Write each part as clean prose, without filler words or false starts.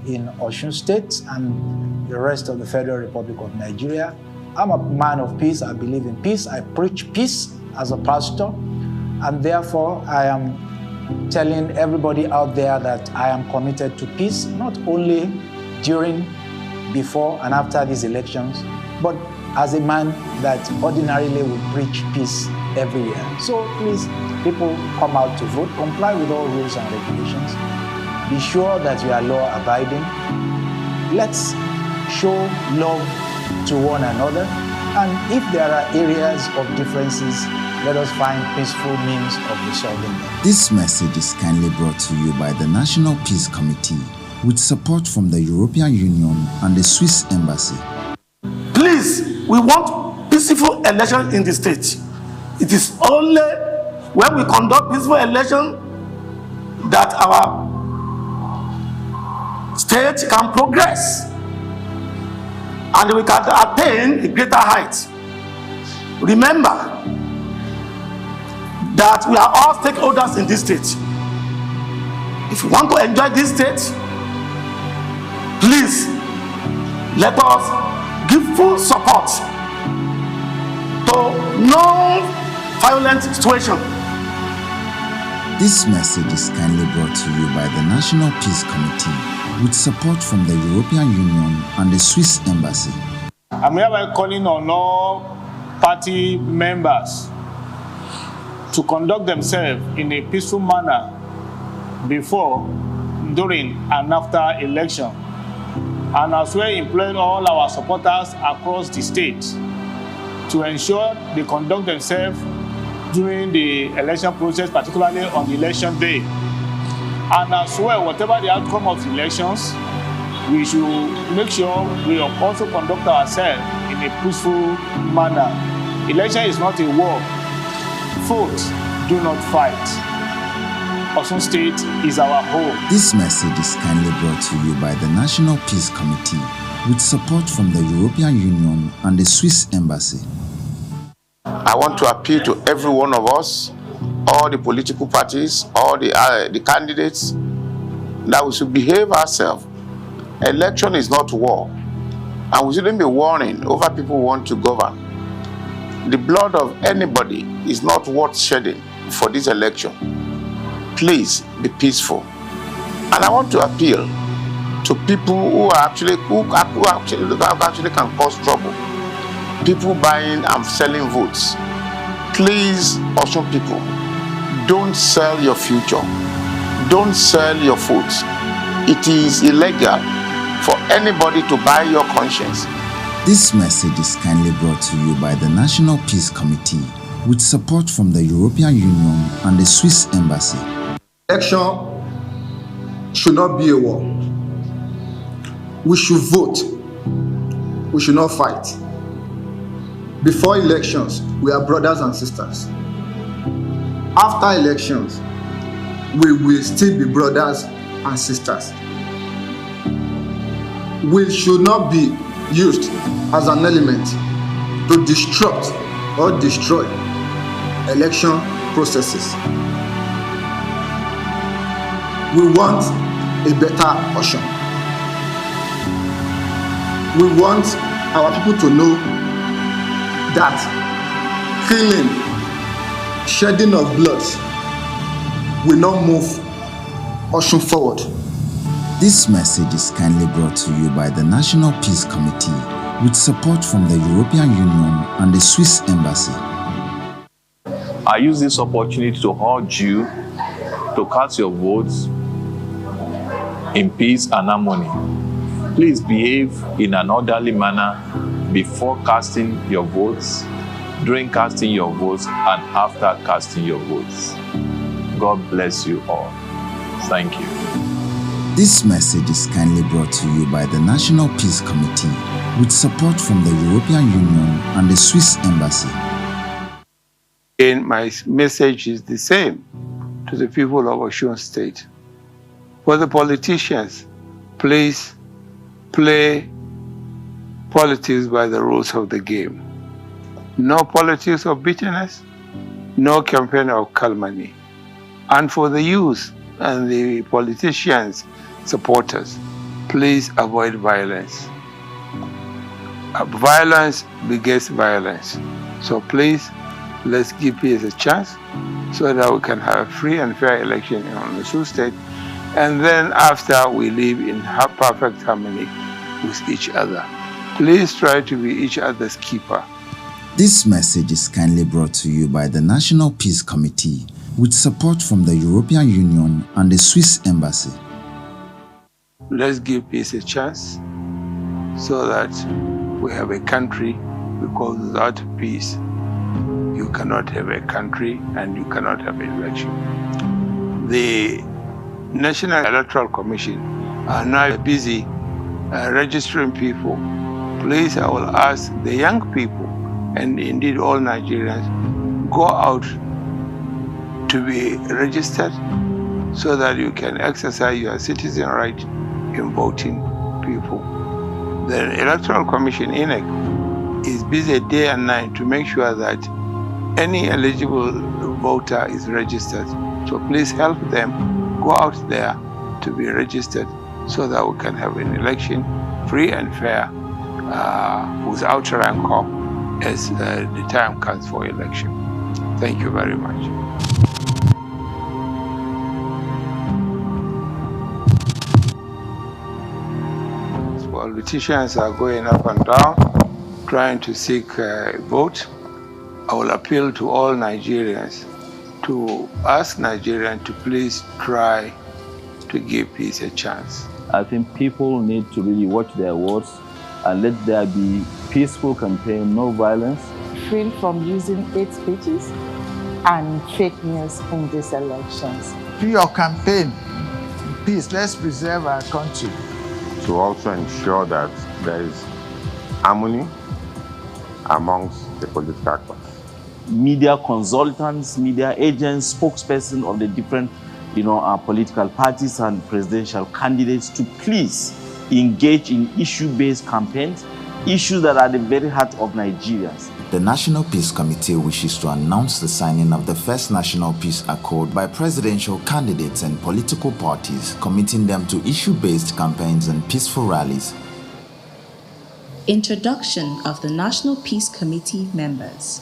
in Osun State and the rest of the Federal Republic of Nigeria. I'm a man of peace. I believe in peace. I preach peace as a pastor. And therefore, I am telling everybody out there that I am committed to peace, not only during, before, and after these elections, but as a man that ordinarily will preach peace every year. So please, people, come out to vote, comply with all rules and regulations. Be sure that you are law-abiding. Let's show love to one another. And if there are areas of differences, let us find peaceful means of resolving them. This message is kindly brought to you by the National Peace Committee with support from the European Union and the Swiss Embassy. Please, we want peaceful elections in the state. It is only when we conduct peaceful elections that our state can progress and we can attain a greater height. Remember that we are all stakeholders in this state. If you want to enjoy this state, please let us give full support to non-violent situation. This message is kindly brought to you by the National Peace Committee with support from the European Union and the Swiss Embassy. I'm hereby calling on all party members to conduct themselves in a peaceful manner before, during, and after election, and as well employ all our supporters across the state to ensure they conduct themselves during the election process, particularly on the election day. And as well, whatever the outcome of the elections, we should make sure we also conduct ourselves in a peaceful manner. Election is not a war. Vote, do not fight. Osun State is our home. This message is kindly brought to you by the National Peace Committee with support from the European Union and the Swiss Embassy. I want to appeal to every one of us, all the political parties, all the candidates, that we should behave ourselves. Election is not war, and we shouldn't be warring over people who want to govern. The blood of anybody is not worth shedding for this election. Please be peaceful. And I want to appeal to people who actually can cause trouble. People buying and selling votes. Please, also people, don't sell your future. Don't sell your votes. It is illegal for anybody to buy your conscience. This message is kindly brought to you by the National Peace Committee with support from the European Union and the Swiss Embassy. Election should not be a war. We should vote. We should not fight. Before elections, we are brothers and sisters. After elections, we will still be brothers and sisters. We should not be used as an element to disrupt or destroy election processes. We want a better Osun. We want our people to know that killing, shedding of blood will not move Osun forward. This message is kindly brought to you by the National Peace Committee with support from the European Union and the Swiss Embassy. I use this opportunity to urge you to cast your votes in peace and harmony. Please behave in an orderly manner before casting your votes, during casting your votes, and after casting your votes. God bless you all. Thank you. This message is kindly brought to you by the National Peace Committee with support from the European Union and the Swiss Embassy. And my message is the same to the people of Osun State. For the politicians, please play politics by the rules of the game. No politics of bitterness, no campaign of calumny. And for the youth and the politicians, supporters, please avoid violence. Violence begets violence. So please, let's give peace a chance so that we can have a free and fair election in Osun State. And then after, we live in perfect harmony with each other. Please try to be each other's keeper. This message is kindly brought to you by the National Peace Committee with support from the European Union and the Swiss Embassy. Let's give peace a chance so that we have a country, because without peace, you cannot have a country and you cannot have an election. The National Electoral Commission are now busy registering people. Please, I will ask the young people, and indeed all Nigerians, go out to be registered so that you can exercise your citizen right in voting people. The Electoral Commission, INEC, is busy day and night to make sure that any eligible voter is registered. So please help them go out there to be registered so that we can have an election free and fair without rancor as the time comes for election. Thank you very much. Politicians are going up and down, trying to seek a vote. I will appeal to all Nigerians to ask Nigerians to please try to give peace a chance. I think people need to really watch their words and let there be peaceful campaign, no violence. Free from using hate speeches and fake news in these elections. Do your campaign. Peace, let's preserve our country. To also ensure that there is harmony amongst the political class. Media consultants, media agents, spokespersons of the different political parties and presidential candidates to please engage in issue-based campaigns, issues that are at the very heart of Nigerians. The National Peace Committee wishes to announce the signing of the first National Peace Accord by presidential candidates and political parties, committing them to issue-based campaigns and peaceful rallies. Introduction of the National Peace Committee members.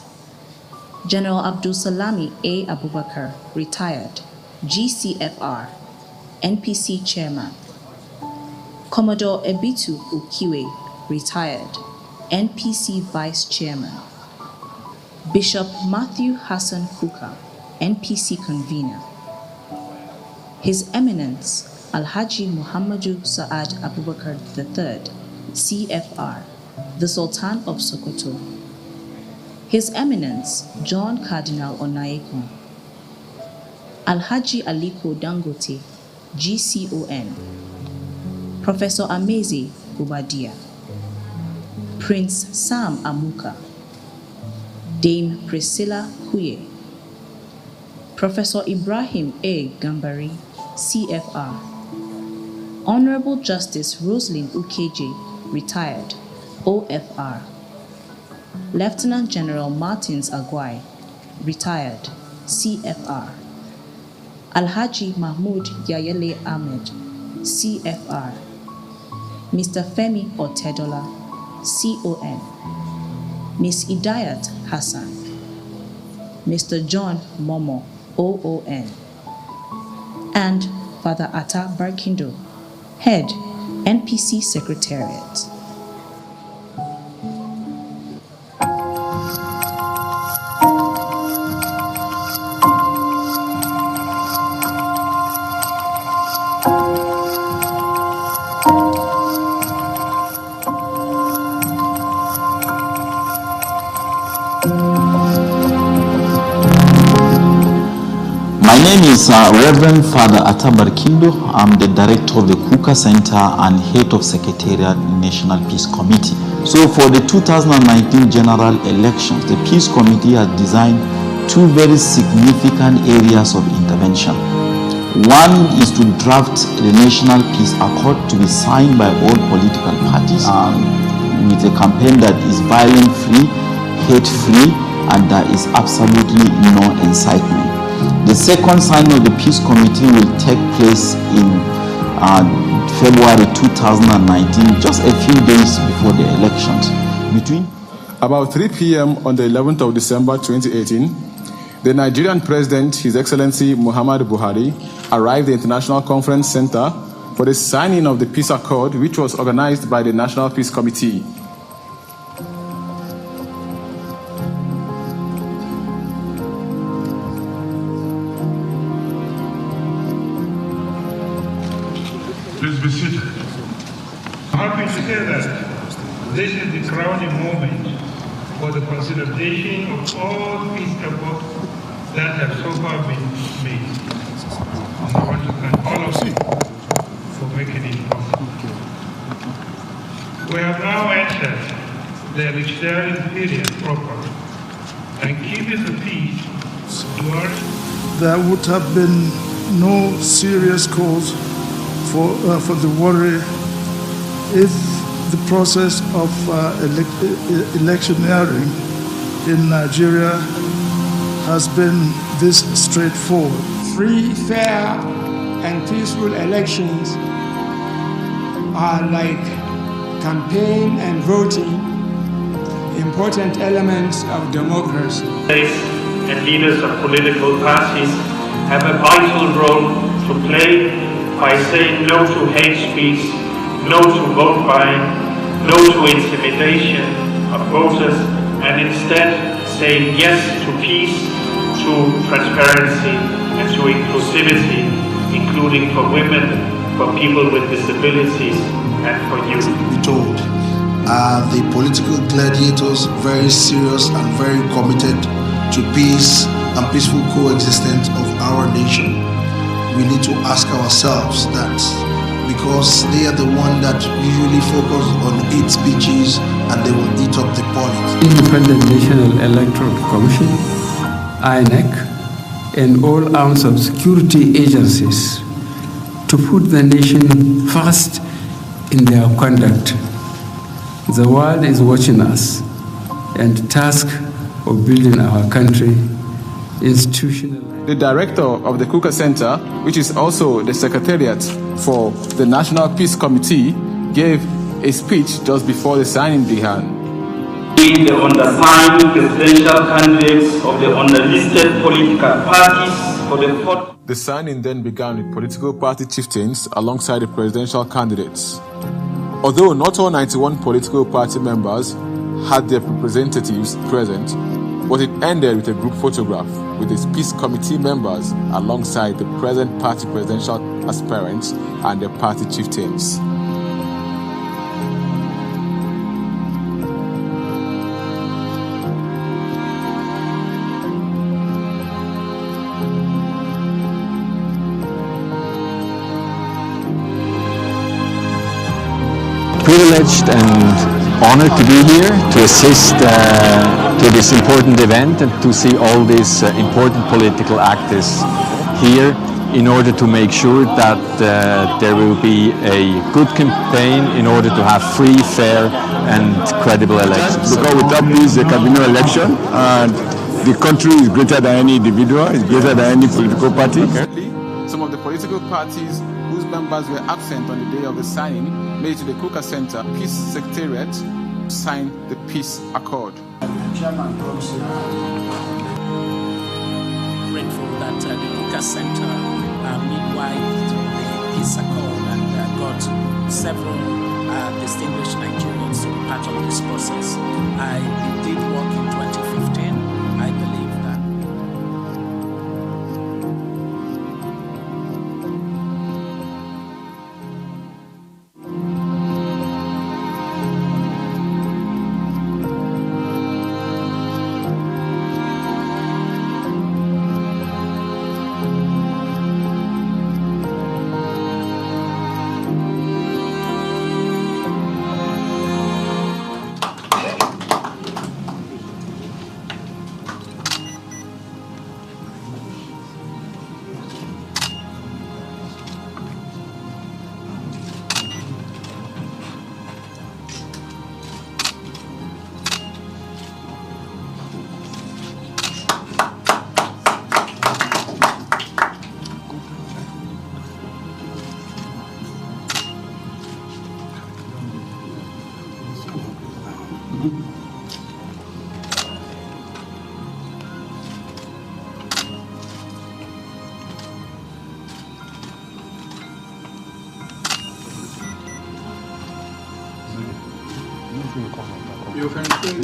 General Abdul Salami A. Abubakar, retired, GCFR, NPC Chairman. Commodore Ebitu Ukiwe, retired, NPC Vice Chairman. Bishop Matthew Hassan Kuka, NPC Convener. His Eminence Alhaji Muhammadu Sa'ad Abubakar III, CFR, the Sultan of Sokoto. His Eminence John Cardinal Onayekun. Alhaji Aliko Dangote, GCON. Professor Amezi Ubadia. Prince Sam Amuka. Dame Priscilla Huye. Professor Ibrahim A. Gambari, CFR. Honorable Justice Roslyn Ukeje, retired, OFR. Lieutenant General Martins Agwai, retired, CFR. Alhaji Mahmoud Yayele Ahmed, CFR. Mr. Femi Otedola, CON. Ms. Idayat Hassan. Mr. John Momo, OON. And Father Atta Barkindo, Head, NPC Secretariat. My name is Reverend Father Atta Barkindo. I'm the director of the Kuka Center and head of Secretariat National Peace Committee. So for the 2019 general elections, the Peace Committee has designed two very significant areas of intervention. One is to draft the National Peace Accord to be signed by all political parties with a campaign that is violence-free, hate-free, and there is absolutely no incitement. The second signing of the Peace Committee will take place in February 2019, just a few days before the elections. About 3 p.m. on the 11th of December 2018, the Nigerian President, His Excellency Muhammadu Buhari, arrived at the International Conference Center for the signing of the Peace Accord, which was organized by the National Peace Committee. Please be seated. I'm happy to say that this is the crowning moment for the consolidation of all peace efforts that have so far been made. I want to thank all of you for making it possible. We have now entered the electoral period proper, and keeping the peace towards there would have been no serious cause for the worry if the process of electioneering in Nigeria has been this straightforward. Free, fair, and peaceful elections are like campaign and voting, important elements of democracy. And leaders of political parties have a vital role to play by saying no to hate speech, no to vote buying, no to intimidation of voters, and instead saying yes to peace, to transparency, and to inclusivity, including for women, for people with disabilities, and for youth. Be told, are the political gladiators very serious and very committed to peace and peaceful coexistence of our nation? We need to ask ourselves that, because they are the one that usually focus on hate speeches and they will eat up the politics. Independent National Electoral Commission, INEC, and all arms of security agencies to put the nation first in their conduct. The world is watching us, and the task of building our country institutionally. The director of the Kuka Center, which is also the secretariat for the National Peace Committee, gave a speech just before the signing began. The undersigned presidential candidates of the underlisted political parties for the fourth. The signing then began with political party chieftains alongside the presidential candidates. Although not all 91 political party members had their representatives present, but it ended with a group photograph with the Peace Committee members alongside the present party presidential aspirants and their party chieftains. Privileged and honored to be here to assist to this important event and to see all these important political actors here in order to make sure that there will be a good campaign in order to have free, fair and credible elections. Because without peace there can be no election, and the country is greater than any individual, it's greater than any political party. Currently, some of the political parties whose members were absent on the day of the signing made to the Kuka Center Peace Secretariat to sign the Peace Accord. Chairman, grateful that the Kuka Center midwifed the Peace Accord and got several distinguished Nigerians to be part of this process. I did work in 2015. I believe that. You can say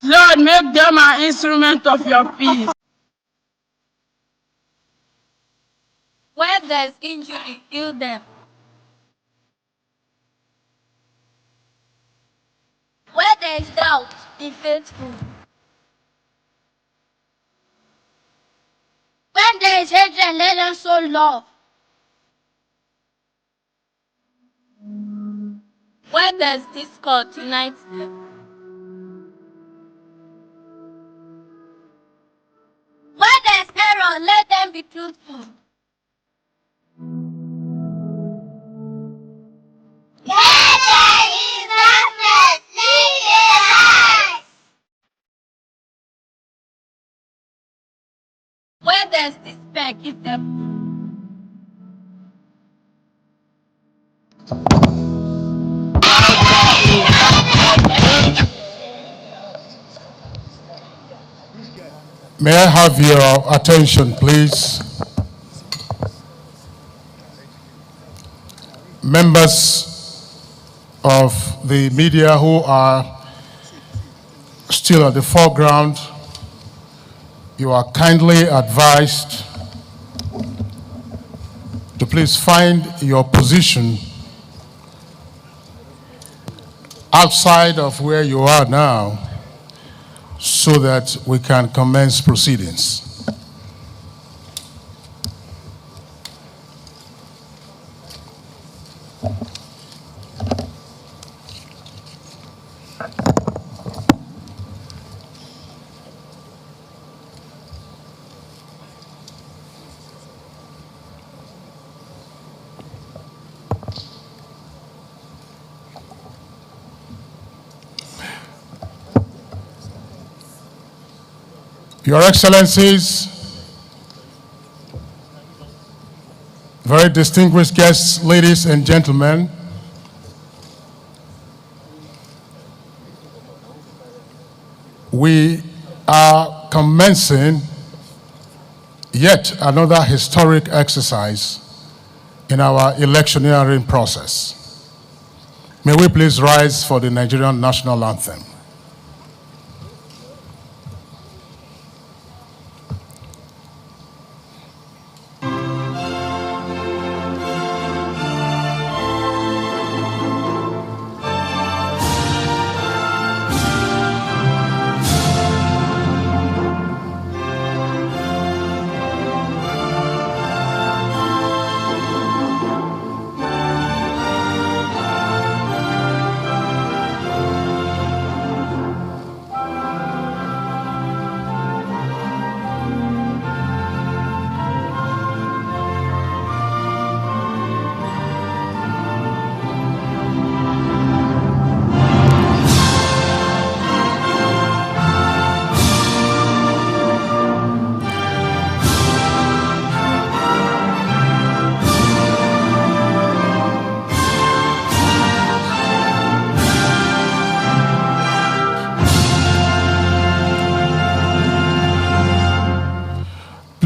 Lord, make them an instrument of your peace. Where there's injury, heal them. Where there is doubt, be faithful. When there is hatred, let them show love. When there's discord, unite them. When there's error, let them be truthful. Where there is darkness, lead the light. Where there's despair, give them. May I have your attention, please? Members of the media who are still at the foreground, you are kindly advised to please find your position outside of where you are now so that we can commence proceedings. Your Excellencies, very distinguished guests, ladies and gentlemen, we are commencing yet another historic exercise in our electioneering process. May we please rise for the Nigerian National Anthem.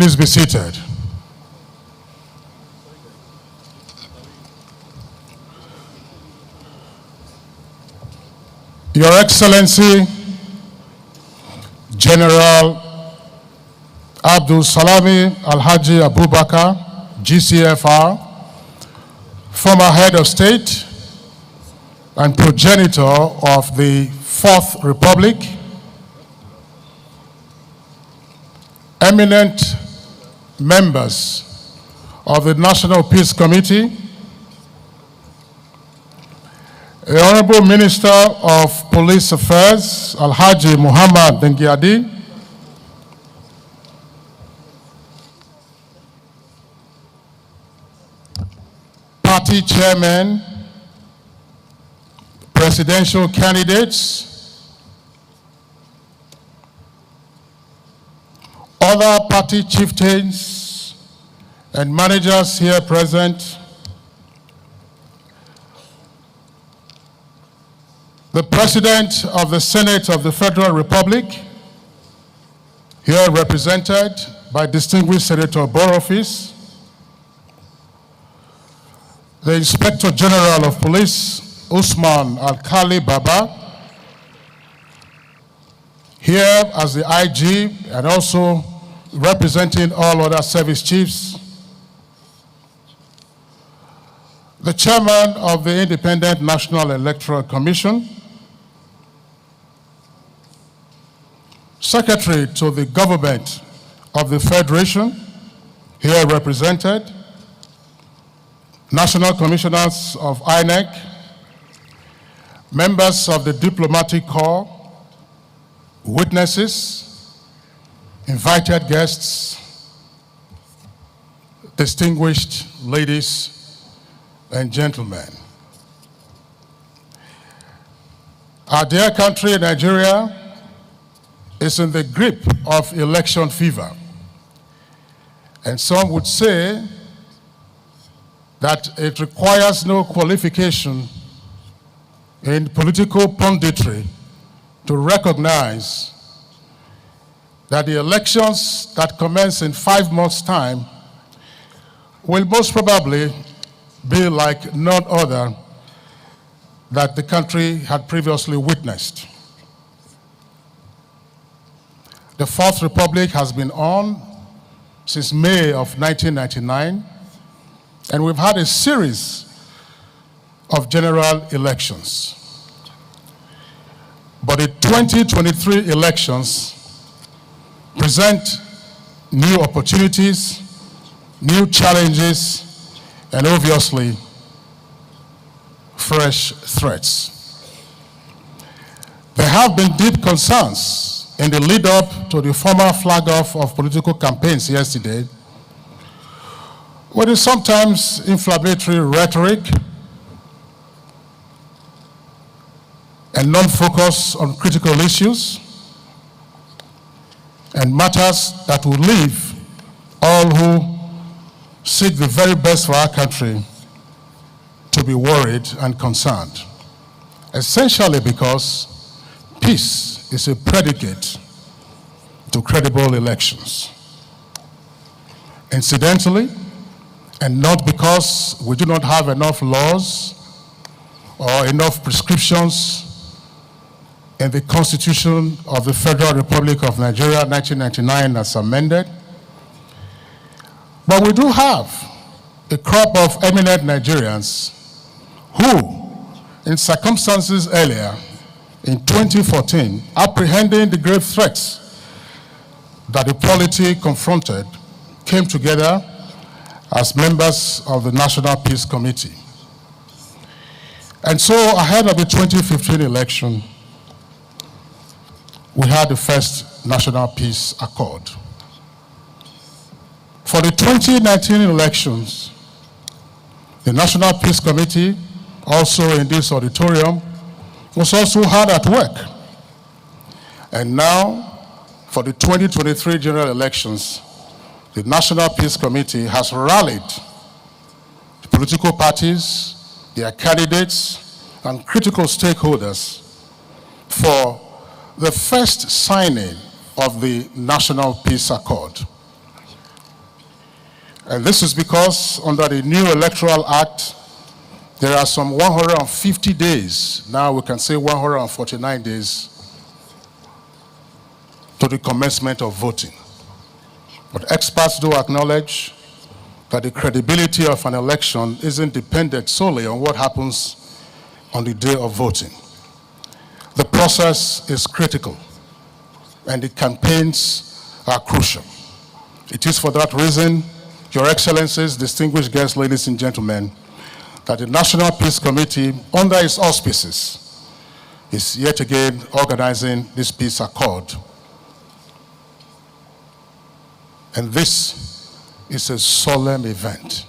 Please be seated. Your Excellency, General Abdul Salami Alhaji Abubakar, GCFR, former head of state and progenitor of the Fourth Republic, eminent members of the National Peace Committee, the Honorable Minister of Police Affairs, Alhaji Muhammad Dengiadi, party chairmen, presidential candidates, other party chieftains and managers here present, the President of the Senate of the Federal Republic, here represented by distinguished Senator Borough-Fils, the Inspector General of Police, Usman Alkali Baba, here as the IG and also representing all other service chiefs, the Chairman of the Independent National Electoral Commission, Secretary to the Government of the Federation, here represented, National Commissioners of INEC, members of the Diplomatic Corps, witnesses, invited guests, distinguished ladies and gentlemen. Our dear country, Nigeria, is in the grip of election fever. And some would say that it requires no qualification in political punditry to recognize that the elections that commence in 5 months' time will most probably be like none other that the country had previously witnessed. The Fourth Republic has been on since May of 1999, and we've had a series of general elections. But the 2023 elections present new opportunities, new challenges, and obviously fresh threats. There have been deep concerns in the lead up to the formal flag off of political campaigns yesterday, with the sometimes inflammatory rhetoric and non-focus on critical issues and matters that will leave all who seek the very best for our country to be worried and concerned, essentially because peace is a predicate to credible elections. Incidentally, and not because we do not have enough laws or enough prescriptions in the Constitution of the Federal Republic of Nigeria, 1999, as amended, but we do have a crop of eminent Nigerians who, in circumstances earlier, in 2014, apprehending the grave threats that the polity confronted, came together as members of the National Peace Committee. And so, ahead of the 2015 election, we had the first National Peace Accord. For the 2019 elections, the National Peace Committee, also in this auditorium, was also hard at work. And now, for the 2023 general elections, the National Peace Committee has rallied the political parties, their candidates, and critical stakeholders for the first signing of the National Peace Accord, And this is because under the new Electoral Act, there are some 150 days, now we can say 149 days, to the commencement of voting. But experts do acknowledge that the credibility of an election isn't dependent solely on what happens on the day of voting. The process is critical, and the campaigns are crucial. It is for that reason, Your Excellencies, distinguished guests, ladies and gentlemen, that the National Peace Committee, under its auspices, is yet again organizing this peace accord. And this is a solemn event.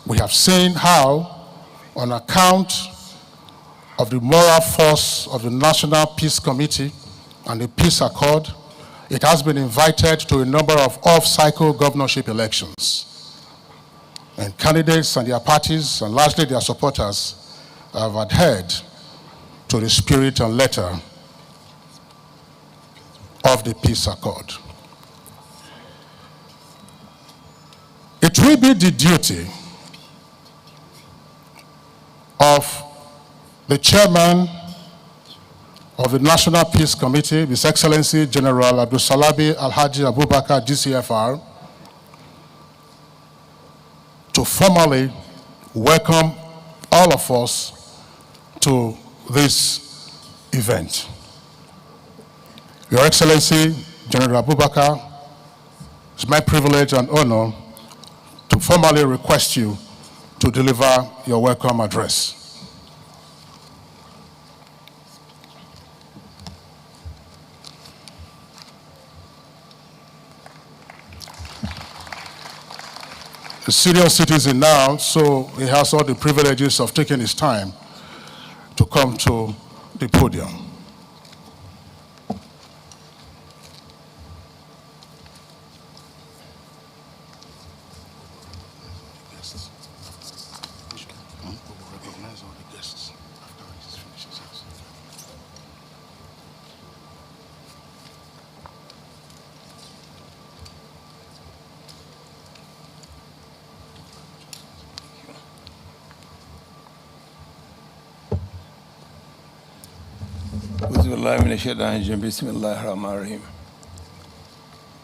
We have seen how, on account of the moral force of the National Peace Committee and the peace accord, it has been invited to a number of off-cycle governorship elections. And candidates and their parties, and largely their supporters, have adhered to the spirit and letter of the peace accord. It will be the duty of the chairman of the National Peace Committee, His Excellency General Abdulsalabi Alhaji Abubakar, GCFR, to formally welcome all of us to this event. Your Excellency General Abubakar, it's my privilege and honor to formally request you to deliver your welcome address. A senior citizen now, so he has all the privileges of taking his time to come to the podium.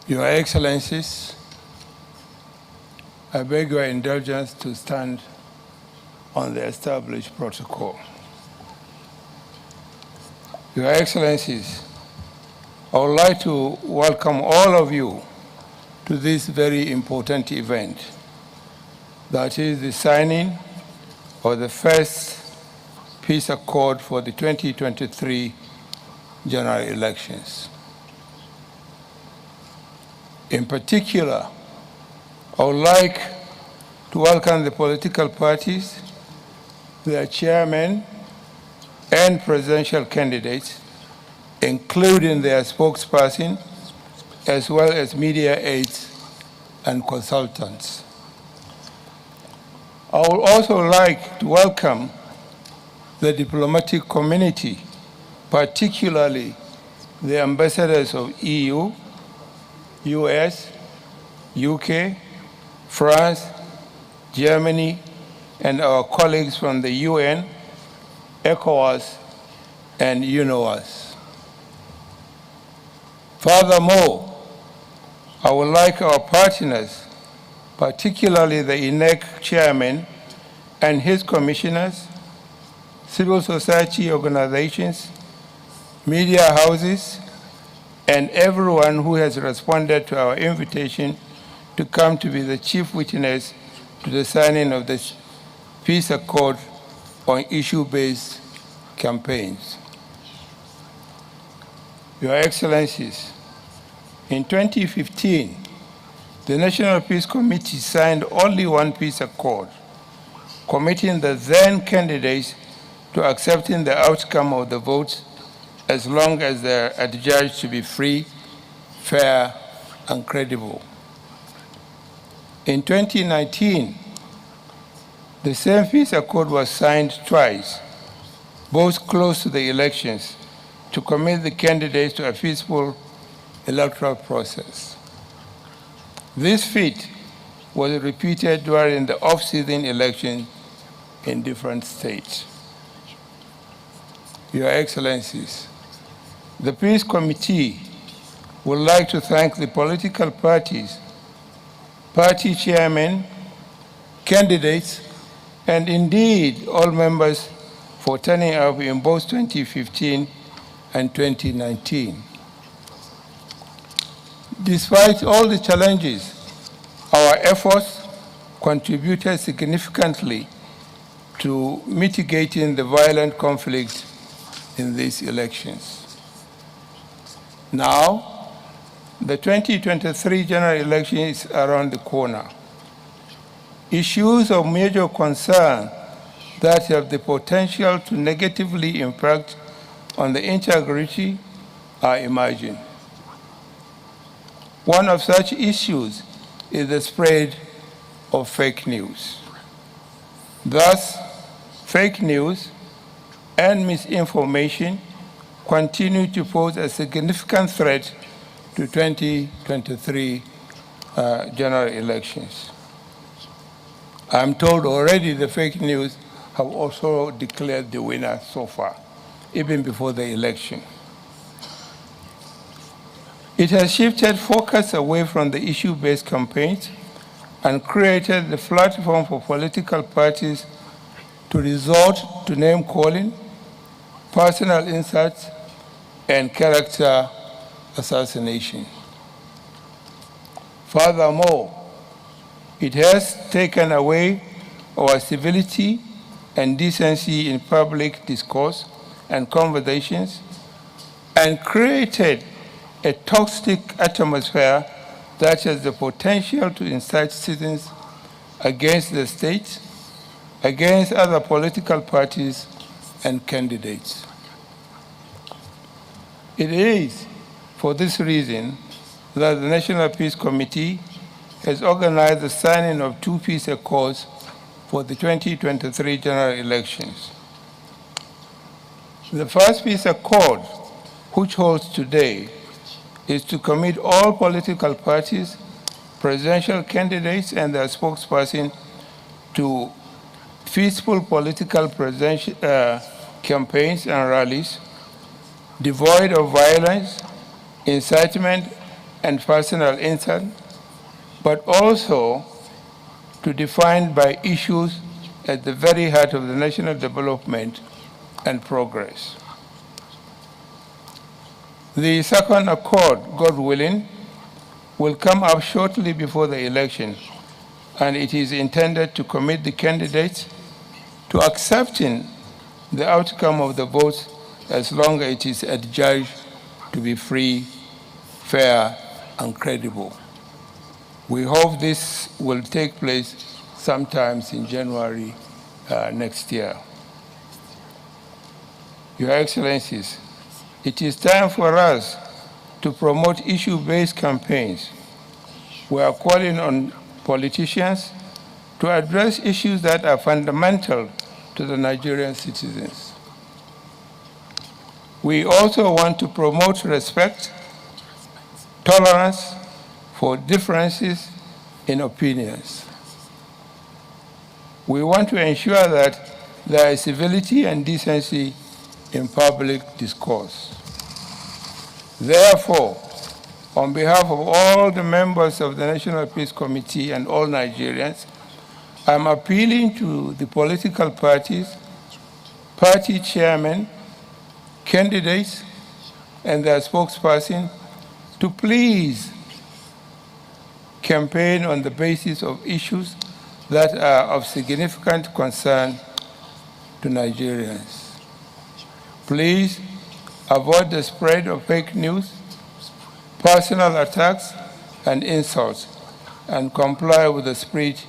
Your Excellencies, I beg your indulgence to stand on the established protocol. Your Excellencies, I would like to welcome all of you to this very important event, that is the signing of the first peace accord for the 2023 general elections. In particular, I would like to welcome the political parties, their chairmen, and presidential candidates, including their spokesperson, as well as media aides and consultants. I would also like to welcome the diplomatic community, particularly the ambassadors of EU, US, UK, France, Germany, and our colleagues from the UN, ECOWAS, and UNOWAS. Furthermore, I would like our partners, particularly the INEC chairman and his commissioners, civil society organizations, media houses, and everyone who has responded to our invitation to come to be the chief witness to the signing of the peace accord on issue-based campaigns. Your Excellencies, in 2015, the National Peace Committee signed only one peace accord, committing the then candidates to accepting the outcome of the votes as long as they are adjudged to be free, fair, and credible. In 2019, the same peace accord was signed twice, both close to the elections, to commit the candidates to a peaceful electoral process. This feat was repeated during the off-season election in different states. Your Excellencies, the Peace Committee would like to thank the political parties, party chairmen, candidates, and indeed all members for turning up in both 2015 and 2019. Despite all the challenges, our efforts contributed significantly to mitigating the violent conflict in these elections. Now, the 2023 general election is around the corner. Issues of major concern that have the potential to negatively impact on the integrity are emerging. One of such issues is the spread of fake news. Thus, fake news and misinformation continue to pose a significant threat to 2023 general elections. I'm told already the fake news have also declared the winner so far, even before the election. It has shifted focus away from the issue-based campaigns and created the platform for political parties to resort to name-calling, personal insults, and character assassination. Furthermore, it has taken away our civility and decency in public discourse and conversations and created a toxic atmosphere that has the potential to incite citizens against the state, against other political parties and candidates. It is for this reason that the National Peace Committee has organized the signing of two peace accords for the 2023 general elections. The first peace accord, which holds today, is to commit all political parties, presidential candidates, and their spokesperson to peaceful political campaigns and rallies, devoid of violence, incitement, and personal insult, but also to define by issues at the very heart of the national development and progress. The second accord, God willing, will come up shortly before the election, and it is intended to commit the candidates to accepting the outcome of the votes as long as it is adjudged to be free, fair, and credible. We hope this will take place sometimes in January next year. Your Excellencies, it is time for us to promote issue-based campaigns. We are calling on politicians to address issues that are fundamental to the Nigerian citizens. We also want to promote respect, tolerance for differences in opinions. We want to ensure that there is civility and decency in public discourse. Therefore, on behalf of all the members of the National Peace Committee and all Nigerians, I'm appealing to the political parties, party chairmen, candidates, and their spokesperson to please campaign on the basis of issues that are of significant concern to Nigerians. Please avoid the spread of fake news, personal attacks, and insults, and comply with the spirit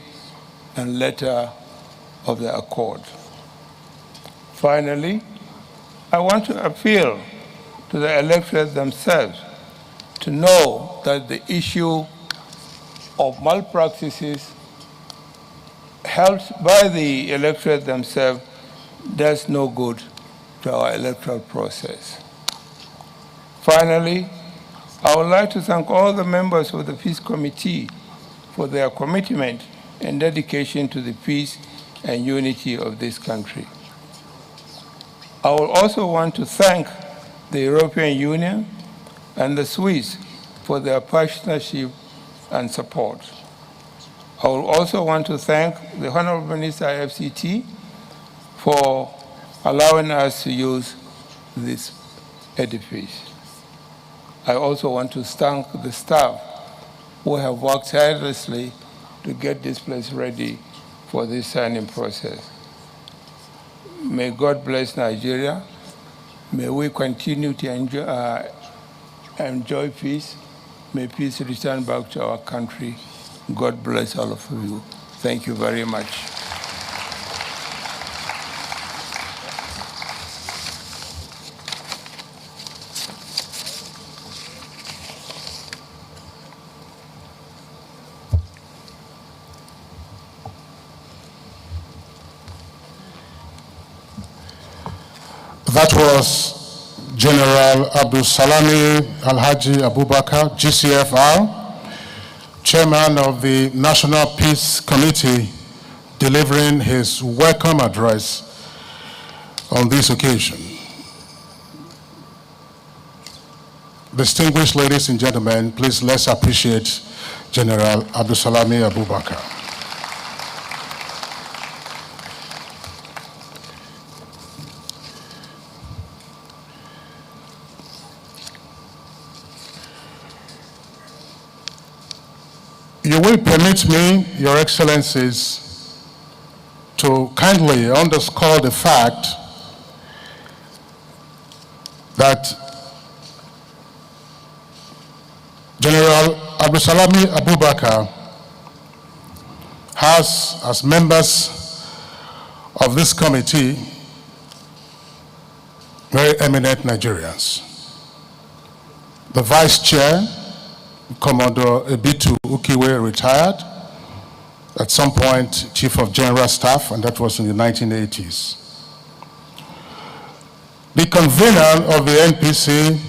and letter of the accord. Finally, I want to appeal to the electors themselves to know that the issue of malpractices held by the electorate themselves does no good to our electoral process. Finally, I would like to thank all the members of the Peace Committee for their commitment and dedication to the peace and unity of this country. I would also want to thank the European Union and the Swiss for their partnership and support. I would also want to thank the Honorable Minister FCT for allowing us to use this edifice. I also want to thank the staff who have worked tirelessly to get this place ready for this signing process. May God bless Nigeria. May we continue to enjoy peace. May peace return back to our country. God bless all of you. Thank you very much. That was General Abdul Salami Alhaji Abubakar, GCFR, Chairman of the National Peace Committee, delivering his welcome address on this occasion. Distinguished ladies and gentlemen, please let's appreciate General Abdul Salami Abubakar. You will permit me, Your Excellencies, to kindly underscore the fact that General Abdulsalami Abubakar has, as members of this committee, very eminent Nigerians. The Vice Chair, Commodore Ebitu Ukiwe, retired, at some point Chief of General Staff, and that was in the 1980s. The convener of the NPC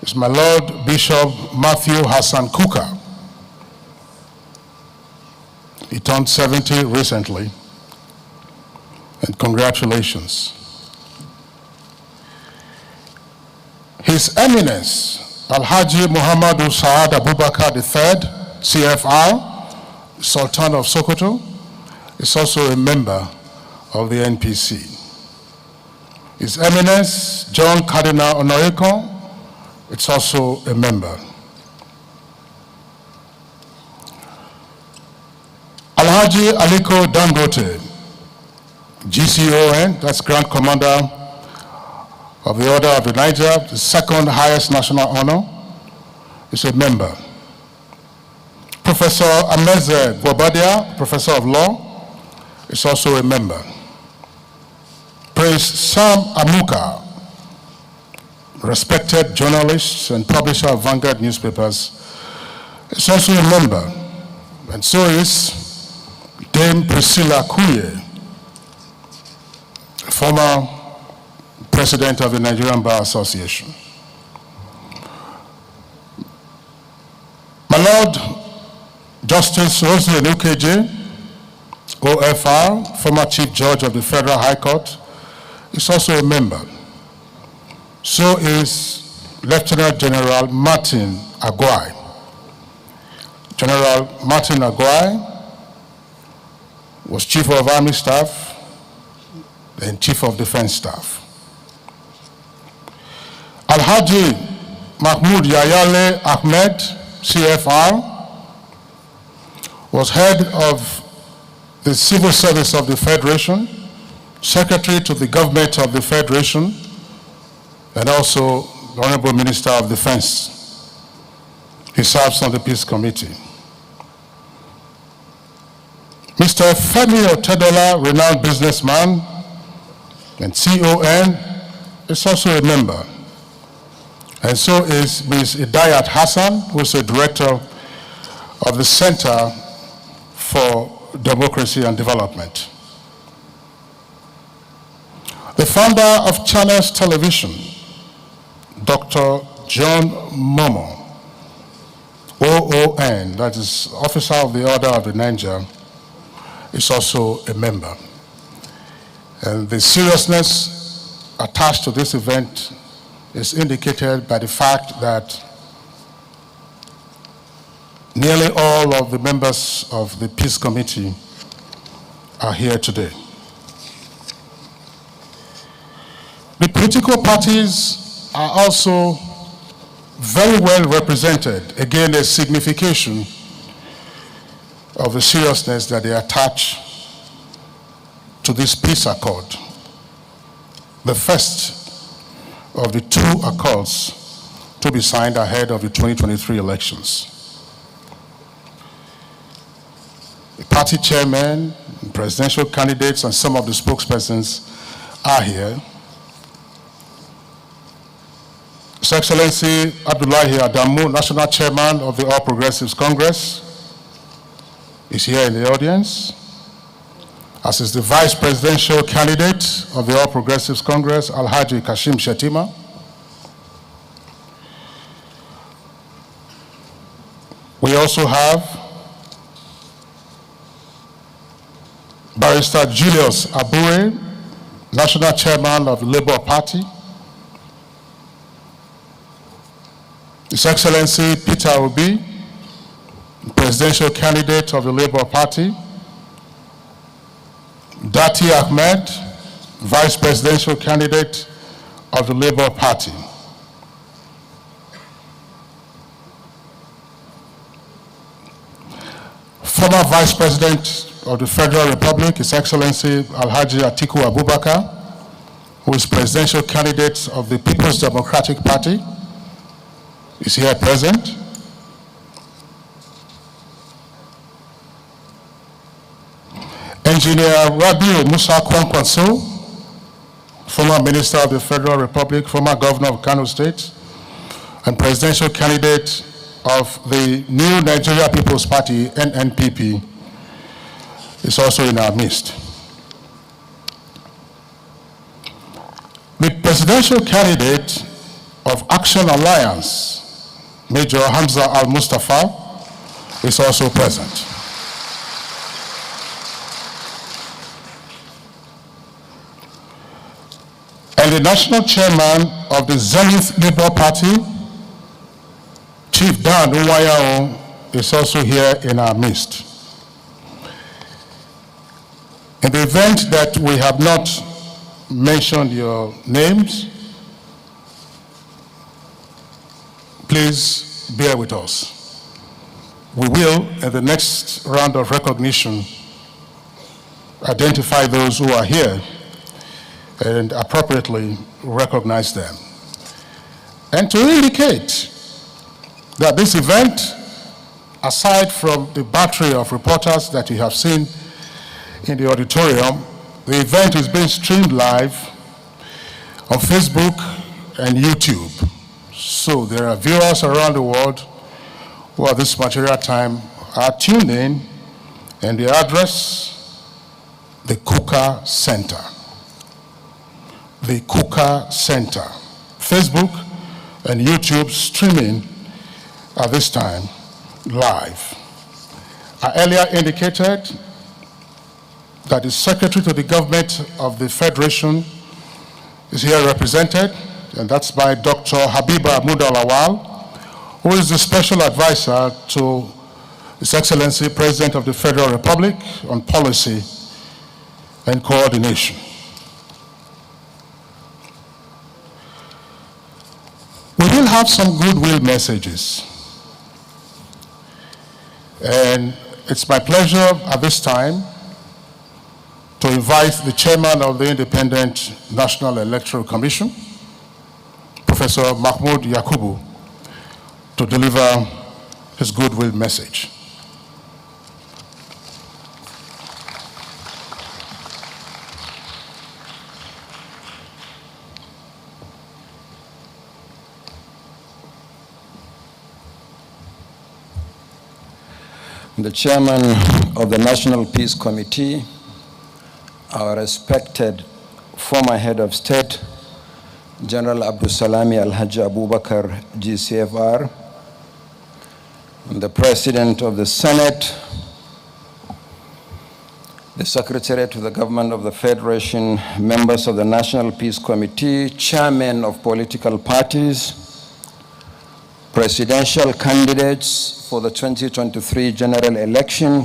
is my Lord Bishop Matthew Hassan Kuka. He turned 70 recently, and congratulations. His Eminence, Alhaji Muhammadu Saad Abubakar III, CFR, Sultan of Sokoto, is also a member of the NPC. His Eminence, John Cardinal Onoyeko, is also a member. Alhaji Aliko Dangote, GCON, that's Grand Commander of the Order of the Niger, the second highest national honor, is a member. Professor Ameze Gwabadia, Professor of Law, is also a member. Prince Sam Amuka, respected journalist and publisher of Vanguard newspapers, is also a member. And so is Dame Priscilla Kuye, former President of the Nigerian Bar Association. My Lord Justice Roslyn Ukeje, OFR, former Chief Judge of the Federal High Court, is also a member. So is Lieutenant General Martin Agwai. General Martin Agwai was Chief of Army Staff and Chief of Defense Staff. Alhaji Mahmoud Yayale Ahmed, CFR, was head of the Civil Service of the Federation, Secretary to the Government of the Federation, and also the Honorable Minister of Defense. He serves on the Peace Committee. Mr. Femi Otedola, renowned businessman and CON, is also a member. And so is Ms. Idayat Hassan, who is the director of the Center for Democracy and Development. The founder of Channels Television, Dr. John Momo, OON, that is Officer of the Order of the Niger, is also a member. And the seriousness attached to this event is indicated by the fact that nearly all of the members of the Peace Committee are here today. The political parties are also very well represented. Again, a signification of the seriousness that they attach to this peace accord, the first of the two accords to be signed ahead of the 2023 elections. The party chairmen, presidential candidates, and some of the spokespersons are here. His Excellency Abdullahi Adamu, National Chairman of the All Progressives Congress, is here in the audience, as is the Vice Presidential Candidate of the All Progressives Congress, Alhaji Kashim Shettima. We also have Barrister Julius Abure, National Chairman of the Labour Party. His Excellency Peter Obi, Presidential Candidate of the Labour Party. Dati Ahmed, Vice Presidential Candidate of the Labour Party. Former Vice President of the Federal Republic, His Excellency Alhaji Atiku Abubakar, who is Presidential Candidate of the People's Democratic Party, is here present. Engineer Rabiu Musa Kwankwaso, former Minister of the Federal Republic, former Governor of Kano State, and Presidential Candidate of the New Nigeria People's Party, NNPP, is also in our midst. The Presidential Candidate of Action Alliance, Major Hamza Al-Mustafa, is also present. And the National Chairman of the Zenith Labour Party, Chief Dan Nwayao, is also here in our midst. In the event that we have not mentioned your names, please bear with us. We will, in the next round of recognition, identify those who are here and appropriately recognize them. And to indicate that this event, aside from the battery of reporters that you have seen in the auditorium, the event is being streamed live on Facebook and YouTube. So there are viewers around the world who at this material time are tuned in, and the address, the Kuka Center. The Kuka Center. Facebook and YouTube streaming at this time live. I earlier indicated that the Secretary to the Government of the Federation is here represented, and that's by Dr. Habiba Mudalawal, who is the Special Advisor to His Excellency President of the Federal Republic on Policy and Coordination. We will have some goodwill messages. And it's my pleasure at this time to invite the Chairman of the Independent National Electoral Commission, Professor Mahmoud Yakubu, to deliver his goodwill message. The Chairman of the National Peace Committee, our respected former Head of State, General Abdulsalami Alhaji Abubakar, GCFR, the President of the Senate, the Secretary to the Government of the Federation, members of the National Peace Committee, chairmen of political parties, presidential candidates for the 2023 general election,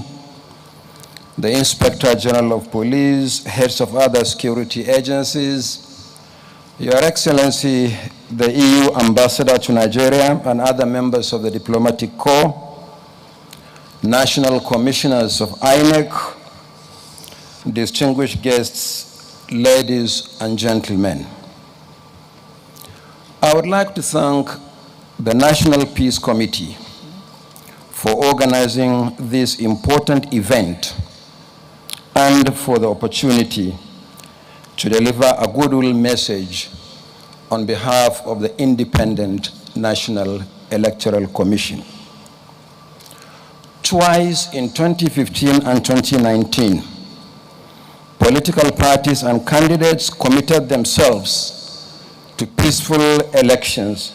the Inspector General of Police, heads of other security agencies, Your Excellency, the EU Ambassador to Nigeria and other members of the Diplomatic Corps, National Commissioners of INEC, distinguished guests, ladies and gentlemen. I would like to thank the National Peace Committee for organizing this important event and for the opportunity to deliver a goodwill message on behalf of the Independent National Electoral Commission. Twice in 2015 and 2019, political parties and candidates committed themselves to peaceful elections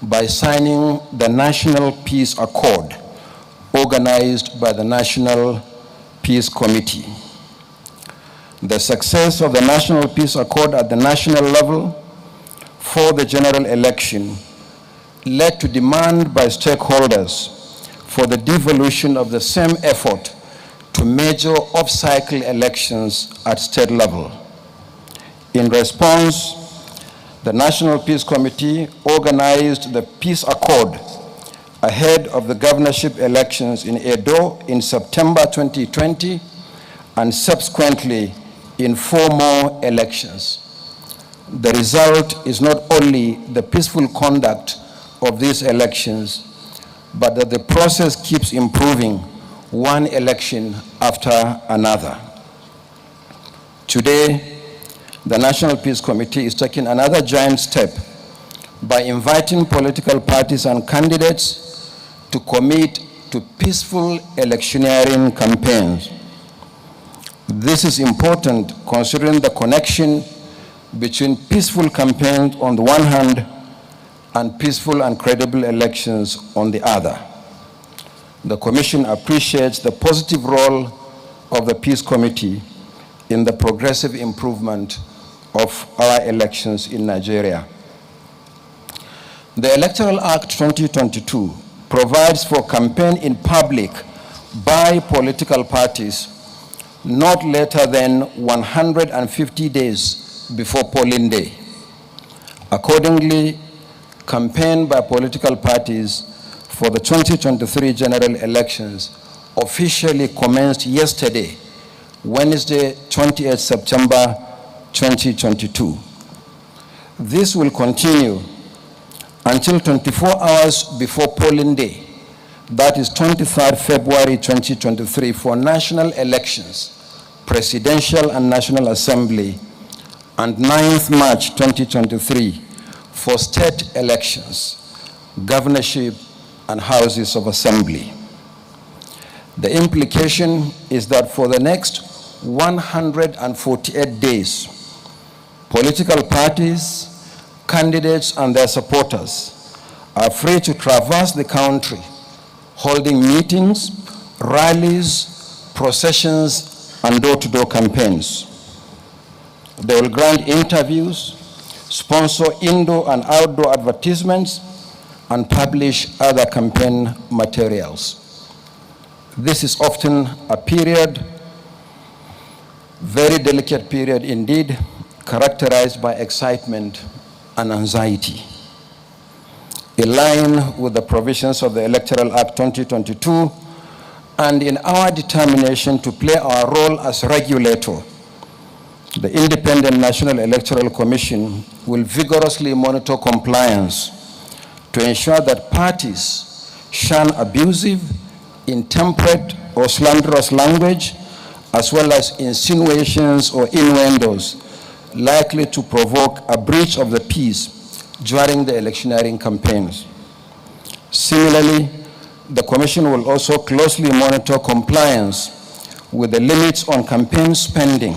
by signing the National Peace Accord organized by the National Peace Committee. The success of the National Peace Accord at the national level for the general election led to demand by stakeholders for the devolution of the same effort to major off-cycle elections at state level. In response, the National Peace Committee organized the Peace Accord ahead of the governorship elections in Edo in September 2020 and subsequently in 4 more elections. The result is not only the peaceful conduct of these elections, but that the process keeps improving one election after another. Today, the National Peace Committee is taking another giant step by inviting political parties and candidates to commit to peaceful electioneering campaigns. This is important considering the connection between peaceful campaigns on the one hand and peaceful and credible elections on the other. The Commission appreciates the positive role of the Peace Committee in the progressive improvement of our elections in Nigeria. The Electoral Act 2022 provides for campaign in public by political parties not later than 150 days before polling day. Accordingly, campaign by political parties for the 2023 general elections officially commenced yesterday, Wednesday, 28 September 2022. This will continue until 24 hours before polling day, that is 23rd February 2023, for national elections, presidential and national assembly, and 9th March 2023 for state elections, governorship, and houses of assembly. The implication is that for the next 148 days, political parties, candidates, and their supporters are free to traverse the country, holding meetings, rallies, processions, and door-to-door campaigns. They will grant interviews, sponsor indoor and outdoor advertisements, and publish other campaign materials. This is often a period, very delicate period indeed, characterized by excitement and anxiety. In line with the provisions of the Electoral Act 2022, and in our determination to play our role as regulator, the Independent National Electoral Commission will vigorously monitor compliance to ensure that parties shun abusive, intemperate, or slanderous language, as well as insinuations or innuendos likely to provoke a breach of the peace during the electioneering campaigns. Similarly, the Commission will also closely monitor compliance with the limits on campaign spending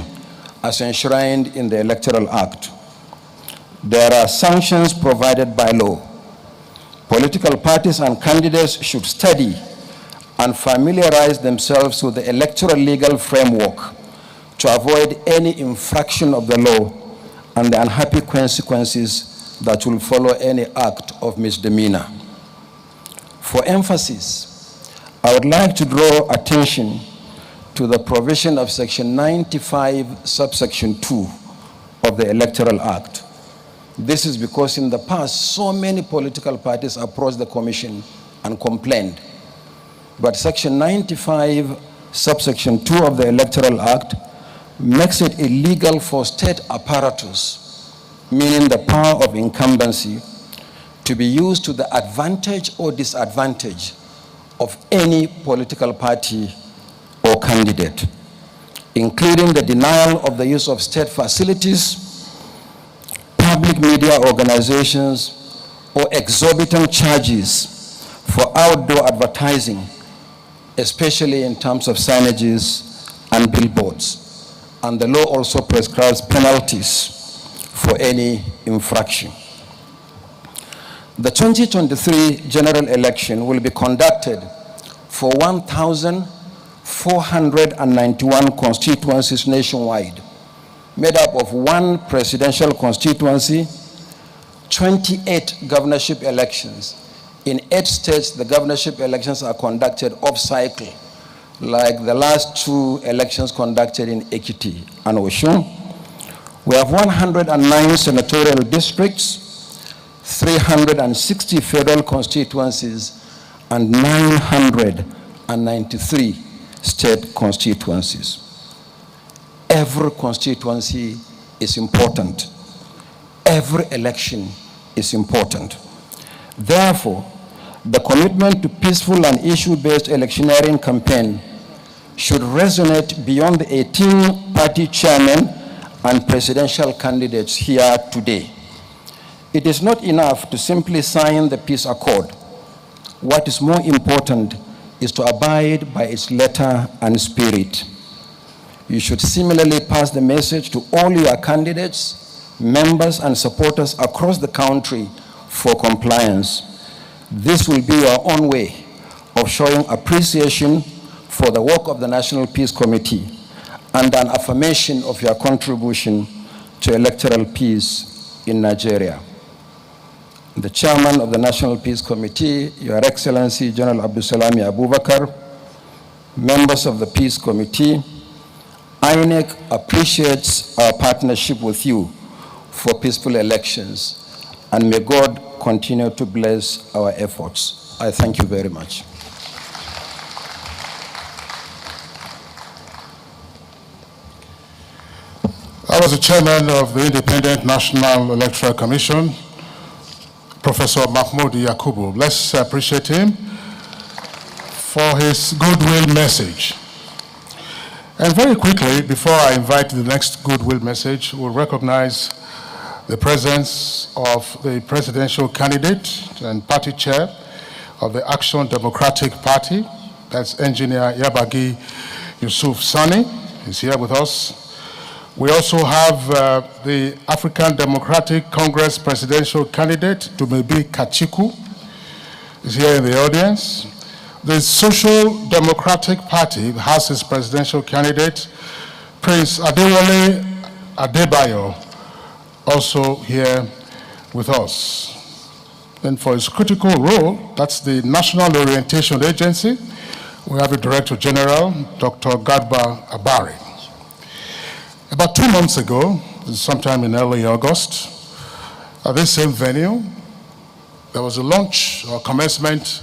as enshrined in the Electoral Act. There are sanctions provided by law. Political parties and candidates should study and familiarize themselves with the electoral legal framework to avoid any infraction of the law and the unhappy consequences that will follow any act of misdemeanor. For emphasis, I would like to draw attention to the provision of Section 95, Subsection 2 of the Electoral Act. This is because in the past, so many political parties approached the Commission and complained. But Section 95, Subsection 2 of the Electoral Act makes it illegal for state apparatus, meaning the power of incumbency, to be used to the advantage or disadvantage of any political party or candidate, including the denial of the use of state facilities, public media organizations, or exorbitant charges for outdoor advertising, especially in terms of signages and billboards. And the law also prescribes penalties for any infraction. The 2023 general election will be conducted for 1,491 constituencies nationwide, made up of 1 presidential constituency, 28 governorship elections. In 8 states, the governorship elections are conducted off-cycle, like the last 2 elections conducted in Ekiti and Osun. We have 109 senatorial districts, 360 federal constituencies, and 993 state constituencies. Every constituency is important. Every election is important. Therefore, the commitment to peaceful and issue-based electioneering campaign should resonate beyond the 18 party chairmen and presidential candidates here today. It is not enough to simply sign the peace accord. What is more important is to abide by its letter and spirit. You should similarly pass the message to all your candidates, members, and supporters across the country for compliance. This will be your own way of showing appreciation for the work of the National Peace Committee and an affirmation of your contribution to electoral peace in Nigeria. The Chairman of the National Peace Committee, Your Excellency General Abdulsalami Abubakar, members of the Peace Committee, INEC appreciates our partnership with you for peaceful elections, and may God continue to bless our efforts. I thank you very much. I was the chairman of the Independent National Electoral Commission, Professor Mahmoud Yakubu. Let's appreciate him for his goodwill message. And very quickly, before I invite the next goodwill message, we'll recognize the presence of the presidential candidate and party chair of the Action Democratic Party, that's Engineer Yabagi Yusuf Sani. He's here with us. We also have the African Democratic Congress presidential candidate, Dumebi Kachiku, is here in the audience. The Social Democratic Party has its presidential candidate, Prince Adewale Adebayo, also here with us. Then for his critical role, that's the National Orientation Agency, we have the Director General, Dr. Gadba Abari. About 2 months ago, sometime in early August, at this same venue, there was a launch or commencement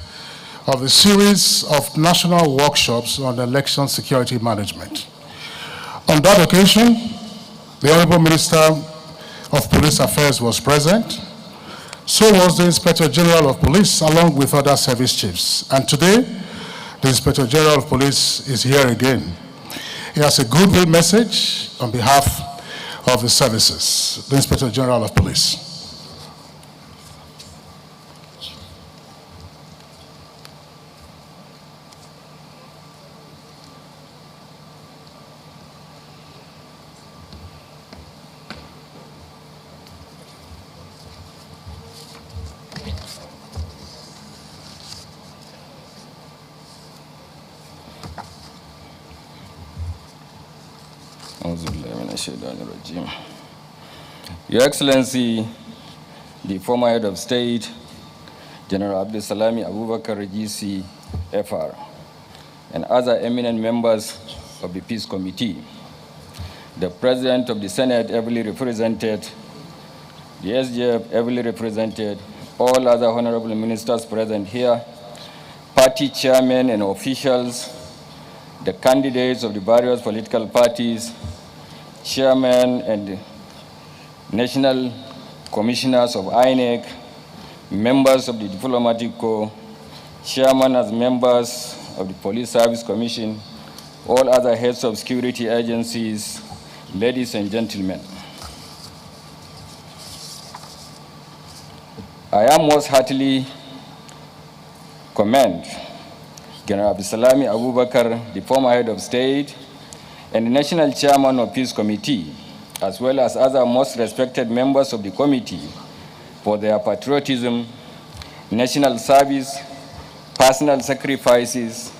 of the series of national workshops on election security management. On that occasion, the Honorable Minister of Police Affairs was present. So was the Inspector General of Police, along with other service chiefs. And today, the Inspector General of Police is here again. He has a goodwill message on behalf of the services. The Inspector General of Police. Your Excellency, the former Head of State, General Abdulsalami Abubakar, GC, FR, and other eminent members of the Peace Committee, the President of the Senate, ably represented, the SGF, ably represented, all other honorable ministers present here, party chairmen and officials, the candidates of the various political parties, chairmen and national commissioners of INEC, members of the Diplomatic Corps, chairmen as members of the Police Service Commission, all other heads of security agencies, ladies and gentlemen. I am most heartily commend General Abdulsalami Abubakar, the former head of state, and the national chairman of Peace Committee, as well as other most respected members of the committee, for their patriotism, national service, personal sacrifices,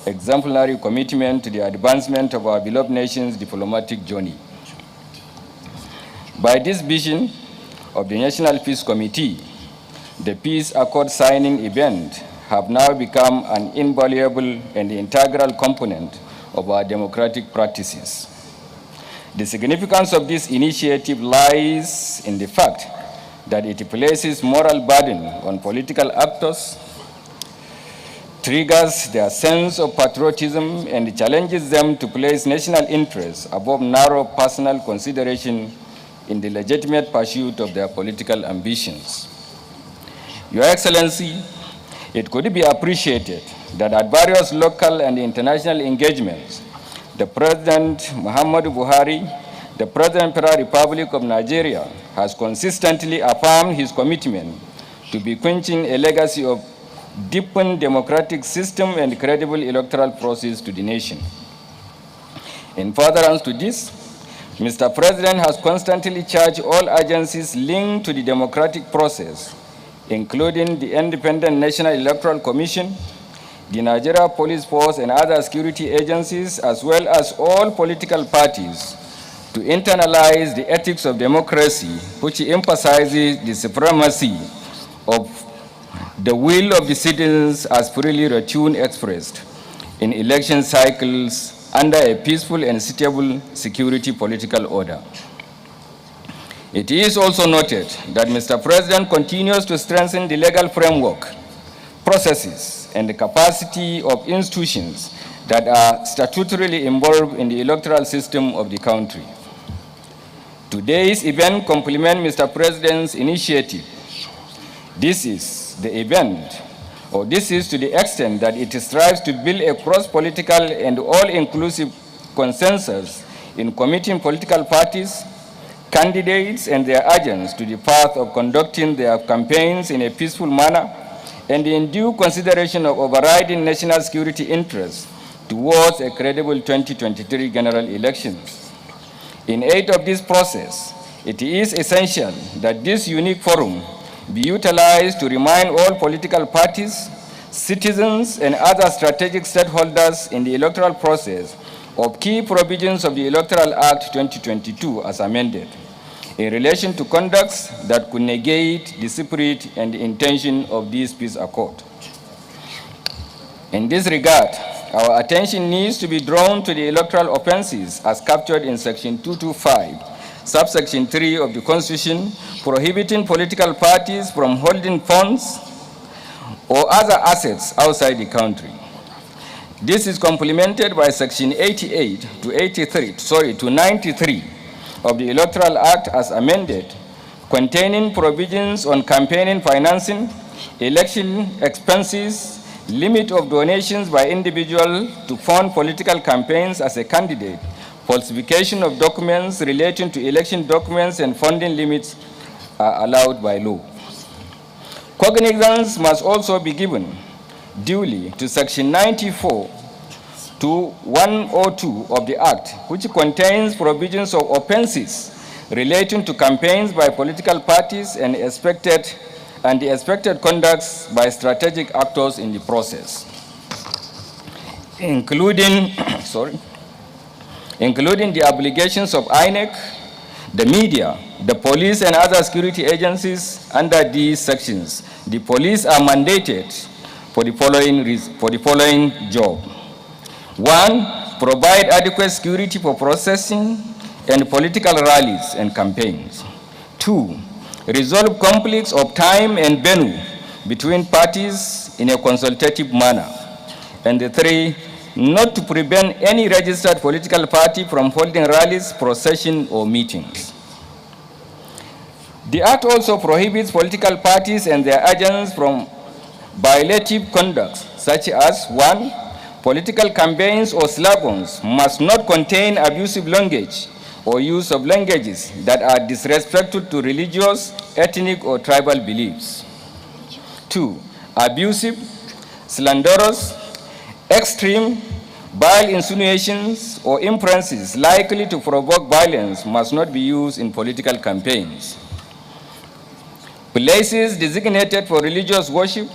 exemplary commitment to the advancement of our beloved nation's diplomatic journey. By this vision of the National Peace Committee, the Peace Accord signing event have now become an invaluable and integral component of our democratic practices. The significance of this initiative lies in the fact that it places moral burden on political actors, triggers their sense of patriotism, and challenges them to place national interests above narrow personal consideration in the legitimate pursuit of their political ambitions. Your Excellency, it could be appreciated that at various local and international engagements, the President Muhammadu Buhari, the President of the Republic of Nigeria, has consistently affirmed his commitment to bequeathing a legacy of deepened democratic system and credible electoral process to the nation. In furtherance to this, Mr. President has constantly charged all agencies linked to the democratic process, including the Independent National Electoral Commission, the Nigeria Police Force, and other security agencies, as well as all political parties, to internalize the ethics of democracy, which emphasizes the supremacy of the will of the citizens as freely returned expressed in election cycles under a peaceful and stable security political order. It is also noted that Mr. President continues to strengthen the legal framework, processes, and the capacity of institutions that are statutorily involved in the electoral system of the country. Today's event complements Mr. President's initiative. This is the event, or this is to the extent that it strives to build a cross-political and all-inclusive consensus in committing political parties, candidates, and their agents to the path of conducting their campaigns in a peaceful manner and in due consideration of overriding national security interests towards a credible 2023 general elections. In aid of this process, it is essential that this unique forum be utilized to remind all political parties, citizens, and other strategic stakeholders in the electoral process of key provisions of the Electoral Act 2022 as amended, in relation to conducts that could negate the spirit and intention of this peace accord. In this regard, our attention needs to be drawn to the electoral offenses as captured in Section 225, Subsection 3 of the Constitution, prohibiting political parties from holding funds or other assets outside the country. This is complemented by Section 88 to 93 of the Electoral Act as amended, containing provisions on campaigning financing, election expenses, limit of donations by individual to fund political campaigns as a candidate, falsification of documents relating to election documents, and funding limits are allowed by law. Cognizance must also be given duly to Section 94 to 102 of the Act, which contains provisions of offenses relating to campaigns by political parties and the expected conducts by strategic actors in the process, including including the obligations of INEC, the media, the police, and other security agencies under these sections. The police are mandated for the following job. 1, provide adequate security for processing and political rallies and campaigns. 2, resolve conflicts of time and venue between parties in a consultative manner. And 3, not to prevent any registered political party from holding rallies, procession, or meetings. The Act also prohibits political parties and their agents from violative conduct, such as 1, political campaigns or slogans must not contain abusive language or use of languages that are disrespectful to religious, ethnic, or tribal beliefs. 2, abusive, slanderous, extreme, vile insinuations or inferences likely to provoke violence must not be used in political campaigns. Places designated for religious worship,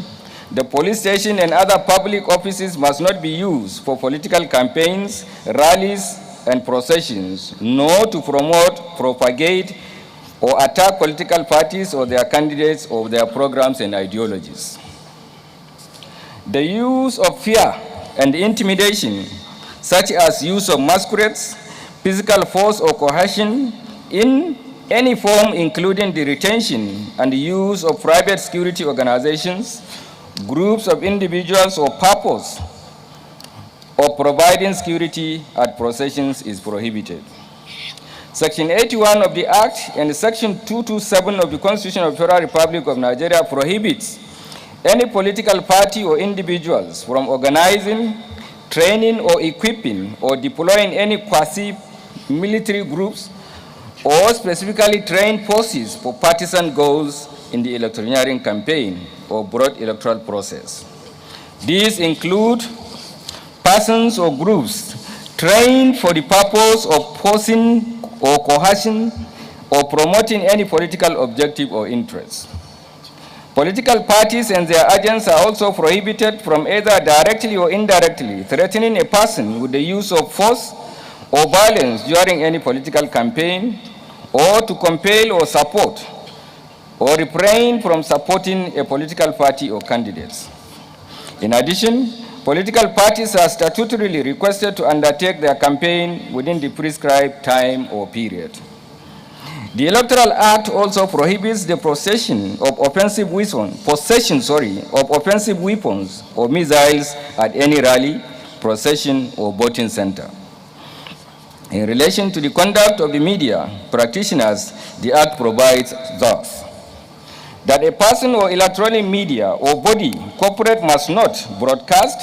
the police station, and other public offices must not be used for political campaigns, rallies, and processions, nor to promote, propagate, or attack political parties or their candidates or their programs and ideologies. The use of fear and intimidation, such as use of masquerades, physical force or coercion in any form, including the retention and the use of private security organizations, groups of individuals, or purpose of providing security at processions is prohibited. Section 81 of the Act and Section 227 of the Constitution of the Federal Republic of Nigeria prohibits any political party or individuals from organizing, training, or equipping or deploying any quasi-military groups or specifically trained forces for partisan goals in the electioneering campaign or broad electoral process. These include persons or groups trained for the purpose of forcing or coercion or promoting any political objective or interest. Political parties and their agents are also prohibited from either directly or indirectly threatening a person with the use of force or violence during any political campaign, or to compel or support or refrain from supporting a political party or candidates. In addition, political parties are statutorily requested to undertake their campaign within the prescribed time or period. The Electoral Act also prohibits the possession of offensive weapons or missiles at any rally, procession, or voting center. In relation to the conduct of the media practitioners, the Act provides thus: that a person or electronic media or body corporate must not broadcast,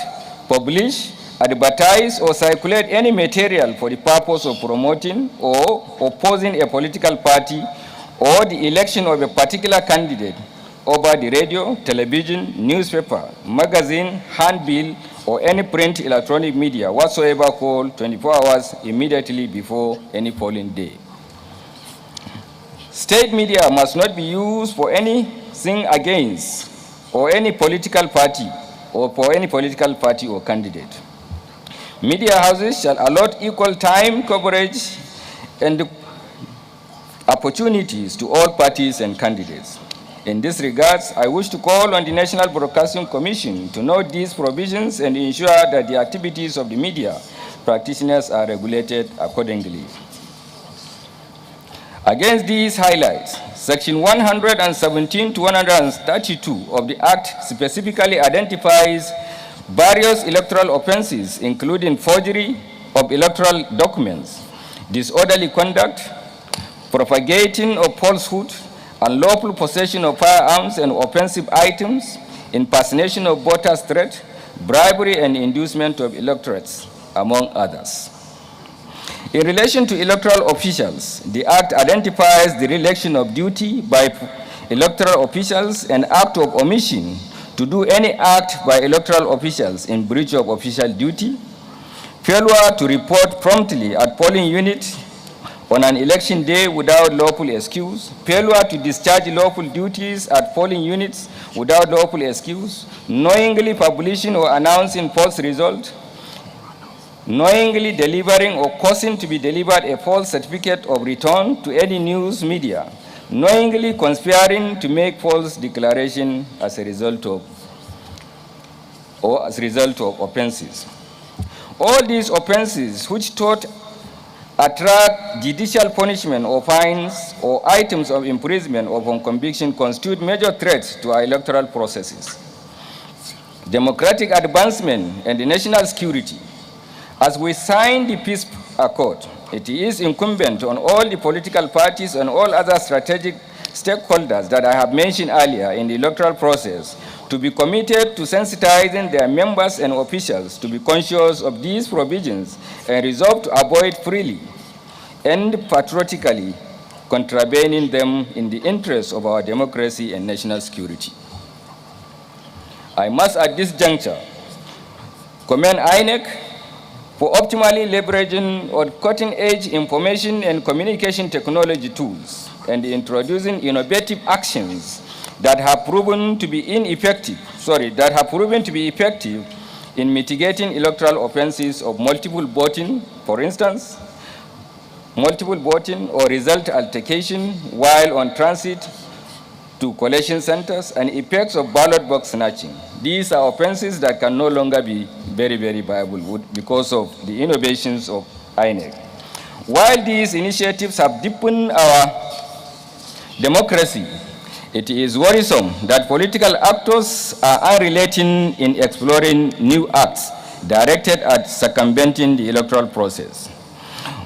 publish, advertise, or circulate any material for the purpose of promoting or opposing a political party or the election of a particular candidate over the radio, television, newspaper, magazine, handbill, or any print electronic media whatsoever called 24 hours immediately before any polling day. State media must not be used for anything against or any political party or for any political party or candidate. Media houses shall allot equal time, coverage, and opportunities to all parties and candidates. In this regard, I wish to call on the National Broadcasting Commission to note these provisions and ensure that the activities of the media practitioners are regulated accordingly. Against these highlights, Section 117 to 132 of the Act specifically identifies various electoral offenses, including forgery of electoral documents, disorderly conduct, propagating of falsehood, unlawful possession of firearms and offensive items, impersonation of voters' threat, bribery and inducement of electorates, among others. In relation to electoral officials, the Act identifies the reelection of duty by electoral officials and act of omission to do any act by electoral officials in breach of official duty, failure to report promptly at polling unit on an election day without lawful excuse, failure to discharge lawful duties at polling units without lawful excuse, knowingly publishing or announcing false results, knowingly delivering or causing to be delivered a false certificate of return to any news media, knowingly conspiring to make false declaration as a result of offenses. All these offenses which taught attract judicial punishment or fines or items of imprisonment upon conviction constitute major threats to our electoral processes, democratic advancement, and the national security. As we sign the peace accord, it is incumbent on all the political parties and all other strategic stakeholders that I have mentioned earlier in the electoral process to be committed to sensitizing their members and officials to be conscious of these provisions and resolve to avoid freely and patriotically contravening them in the interest of our democracy and national security. I must at this juncture commend INEC for optimally leveraging on cutting-edge information and communication technology tools and introducing innovative actions that have proven to be effective in mitigating electoral offenses of multiple voting, for instance, multiple voting or result altercation while on transit to collection centers, and effects of ballot box snatching. These are offenses that can no longer be very, very viable because of the innovations of INEC. While these initiatives have deepened our democracy, it is worrisome that political actors are unrelenting in exploring new acts directed at circumventing the electoral process.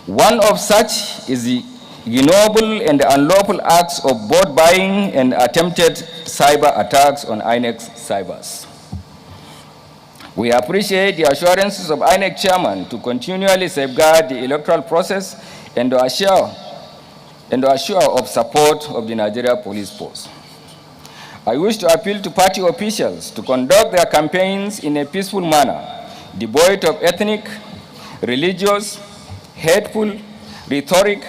One of such is the ignoble and unlawful acts of vote buying and attempted cyber attacks on INEC's servers. We appreciate the assurances of INEC chairman to continually safeguard the electoral process and to assure of support of the Nigeria Police Force. I wish to appeal to party officials to conduct their campaigns in a peaceful manner, devoid of ethnic, religious, hateful rhetoric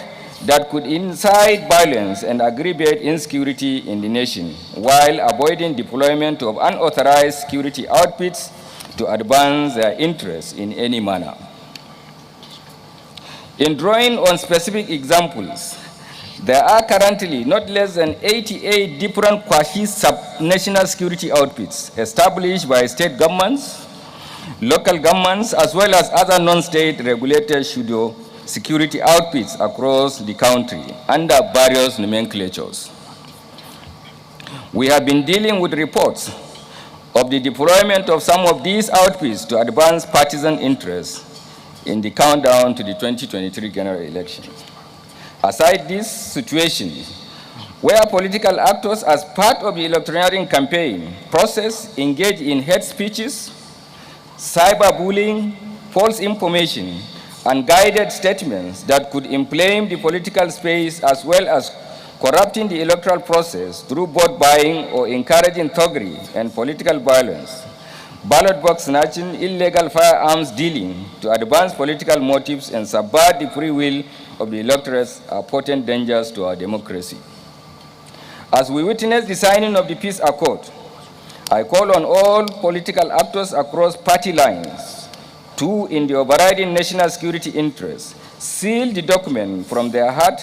that could incite violence and aggravate insecurity in the nation, while avoiding deployment of unauthorized security outfits to advance their interests in any manner. In drawing on specific examples, there are currently not less than 88 different quasi-sub-national security outfits established by state governments, local governments, as well as other non-state regulated pseudo security outfits across the country under various nomenclatures. We have been dealing with reports of the deployment of some of these outfits to advance partisan interests in the countdown to the 2023 general elections. Aside this situation, where political actors as part of the electioneering campaign process engage in hate speeches, cyberbullying, false information, and guided statements that could inflame the political space as well as corrupting the electoral process through vote buying or encouraging thuggery and political violence, ballot box snatching, illegal firearms dealing to advance political motives and subvert the free will of the electors are potent dangers to our democracy. As we witness the signing of the peace accord, I call on all political actors across party lines to, in the overriding national security interests, seal the document from their heart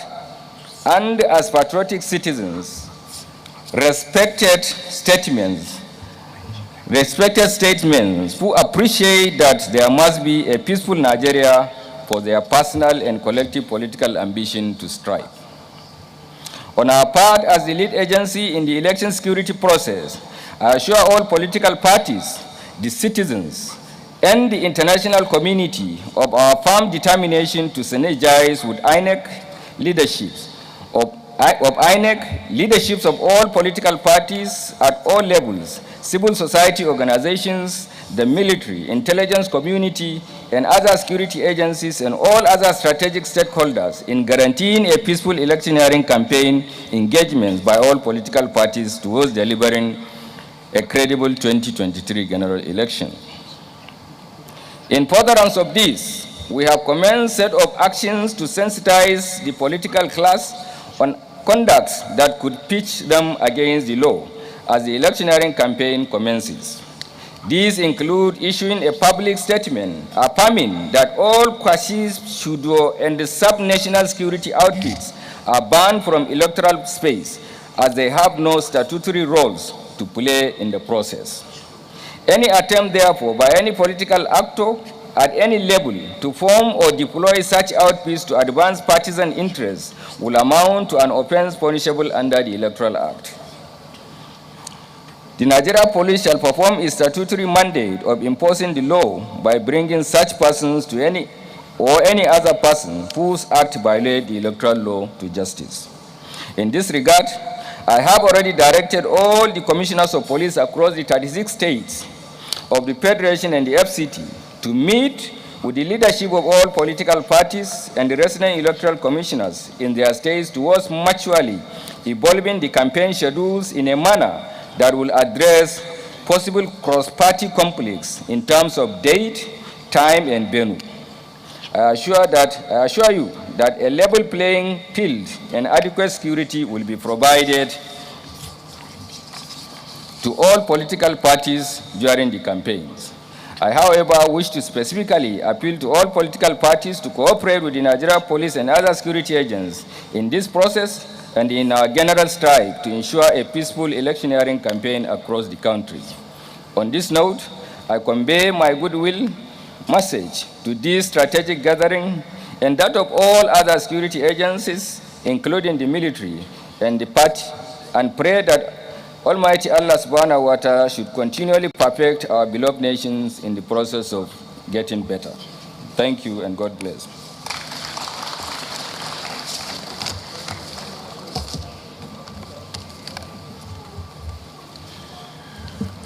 and as patriotic citizens, respected statements who appreciate that there must be a peaceful Nigeria for their personal and collective political ambition to strive. On our part, as the lead agency in the election security process, I assure all political parties, the citizens, and the international community of our firm determination to synergize with INEC leaderships of all political parties at all levels, civil society organizations, the military, intelligence community, and other security agencies and all other strategic stakeholders in guaranteeing a peaceful electioneering campaign engagements by all political parties towards delivering a credible 2023 general election. In furtherance of this, we have commenced a set of actions to sensitize the political class on conducts that could pitch them against the law as the electioneering campaign commences. These include issuing a public statement affirming that all quasi, pseudo, and sub-national security outfits are banned from electoral space as they have no statutory roles to play in the process. Any attempt, therefore, by any political actor at any level to form or deploy such outfits to advance partisan interests will amount to an offense punishable under the Electoral Act. The Nigerian police shall perform its statutory mandate of enforcing the law by bringing such persons to any other person whose act violate the electoral law to justice. In this regard, I have already directed all the commissioners of police across the 36 states of the Federation and the FCT to meet with the leadership of all political parties and the resident electoral commissioners in their states towards mutually evolving the campaign schedules in a manner that will address possible cross-party conflicts in terms of date, time, and venue. I assure you that a level playing field and adequate security will be provided to all political parties during the campaigns. I, however, wish to specifically appeal to all political parties to cooperate with the Nigerian police and other security agents in this process and in our general strive to ensure a peaceful electioneering campaign across the country. On this note, I convey my goodwill message to this strategic gathering and that of all other security agencies, including the military and the party, and pray that Almighty Allah subhanahu wa ta'ala should continually perfect our beloved nations in the process of getting better. Thank you and God bless.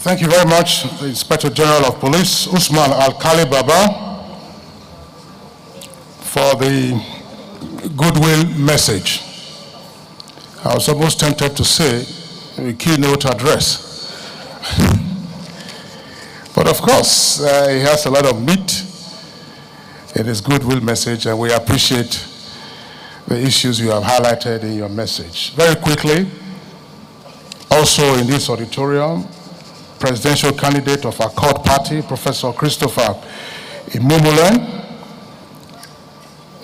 Thank you very much, the Inspector General of Police, Usman Alkali Baba, for the goodwill message. I was almost tempted to say a keynote address. But of course, he has a lot of meat in his goodwill message, and we appreciate the issues you have highlighted in your message. Very quickly, also in this auditorium, presidential candidate of Accord Party, Professor Christopher Imumulen,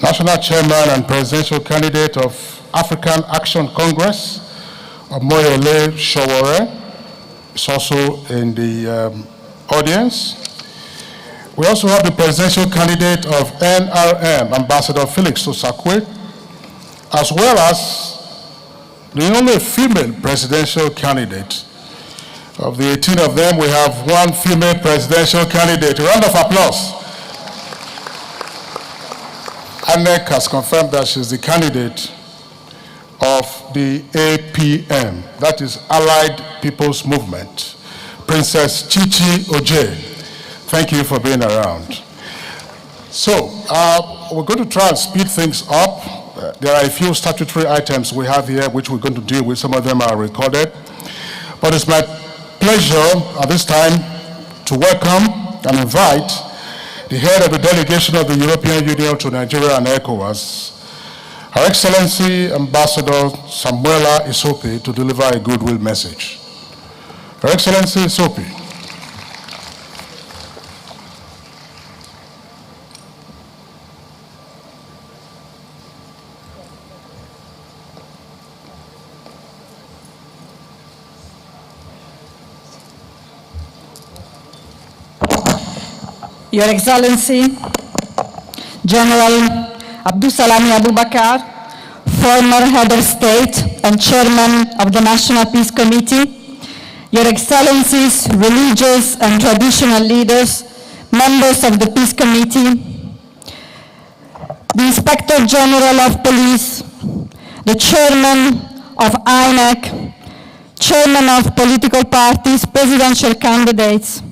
national chairman and presidential candidate of African Action Congress, Omoyele Sowore, is also in the audience. We also have the presidential candidate of NRM, Ambassador Felix Osakwe, as well as the only female presidential candidate. Of the 18 of them, we have one female presidential candidate. A round of applause. ANEC has confirmed that she's the candidate of the APM, that is Allied People's Movement. Princess Chichi Oje, thank you for being around. So, we're going to try and speed things up. There are a few statutory items we have here which we're going to deal with. Some of them are recorded. But it's my pleasure at this time to welcome and invite the head of the delegation of the European Union to Nigeria and ECOWAS, Her Excellency Ambassador Samuela Isopi, to deliver a goodwill message. Her Excellency Isopi. Your Excellency, General Abdusalami Abubakar, former Head of State and Chairman of the National Peace Committee, Your Excellencies, religious and traditional leaders, members of the Peace Committee, the Inspector General of Police, the Chairman of INEC, Chairman of political parties, presidential candidates,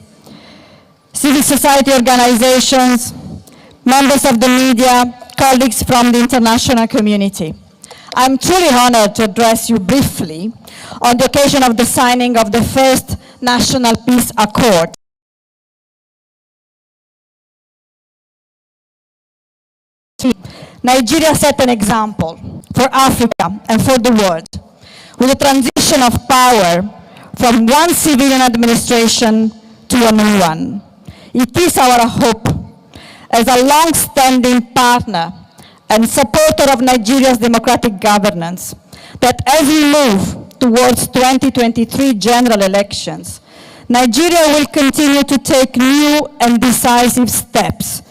civil society organizations, members of the media, colleagues from the international community. I'm truly honored to address you briefly on the occasion of the signing of the first National Peace Accord. Nigeria set an example for Africa and for the world with the transition of power from one civilian administration to to a new one. It is our hope, as a long-standing partner and supporter of Nigeria's democratic governance, that as we move towards 2023 general elections, Nigeria will continue to take new and decisive steps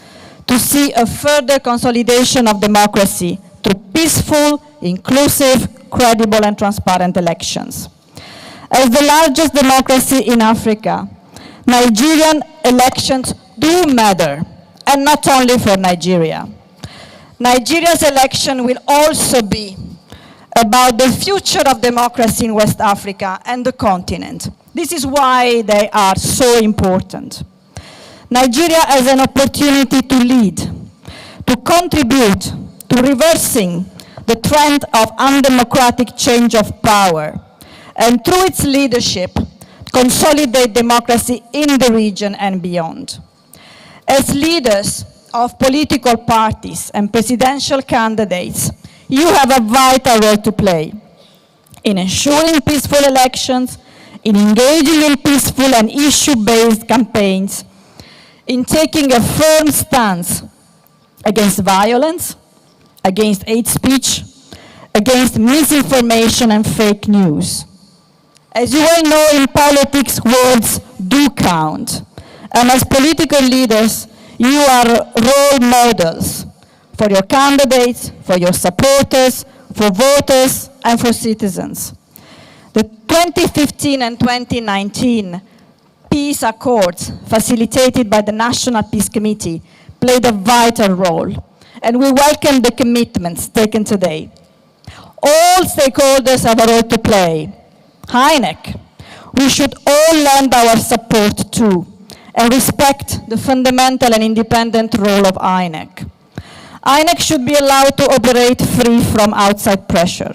to see a further consolidation of democracy through peaceful, inclusive, credible, and transparent elections. As the largest democracy in Africa, Nigerian elections do matter, and not only for Nigeria. Nigeria's election will also be about the future of democracy in West Africa and the continent. This is why they are so important. Nigeria has an opportunity to lead, to contribute to reversing the trend of undemocratic change of power, and through its leadership, consolidate democracy in the region and beyond. As leaders of political parties and presidential candidates, you have a vital role to play in ensuring peaceful elections, in engaging in peaceful and issue-based campaigns, in taking a firm stance against violence, against hate speech, against misinformation and fake news. As you all know, in politics, words do count. And as political leaders, you are role models for your candidates, for your supporters, for voters, and for citizens. The 2015 and 2019 peace accords facilitated by the National Peace Committee played a vital role, and we welcome the commitments taken today. All stakeholders have a role to play. INEC, we should all lend our support to and respect the fundamental and independent role of INEC. INEC should be allowed to operate free from outside pressure,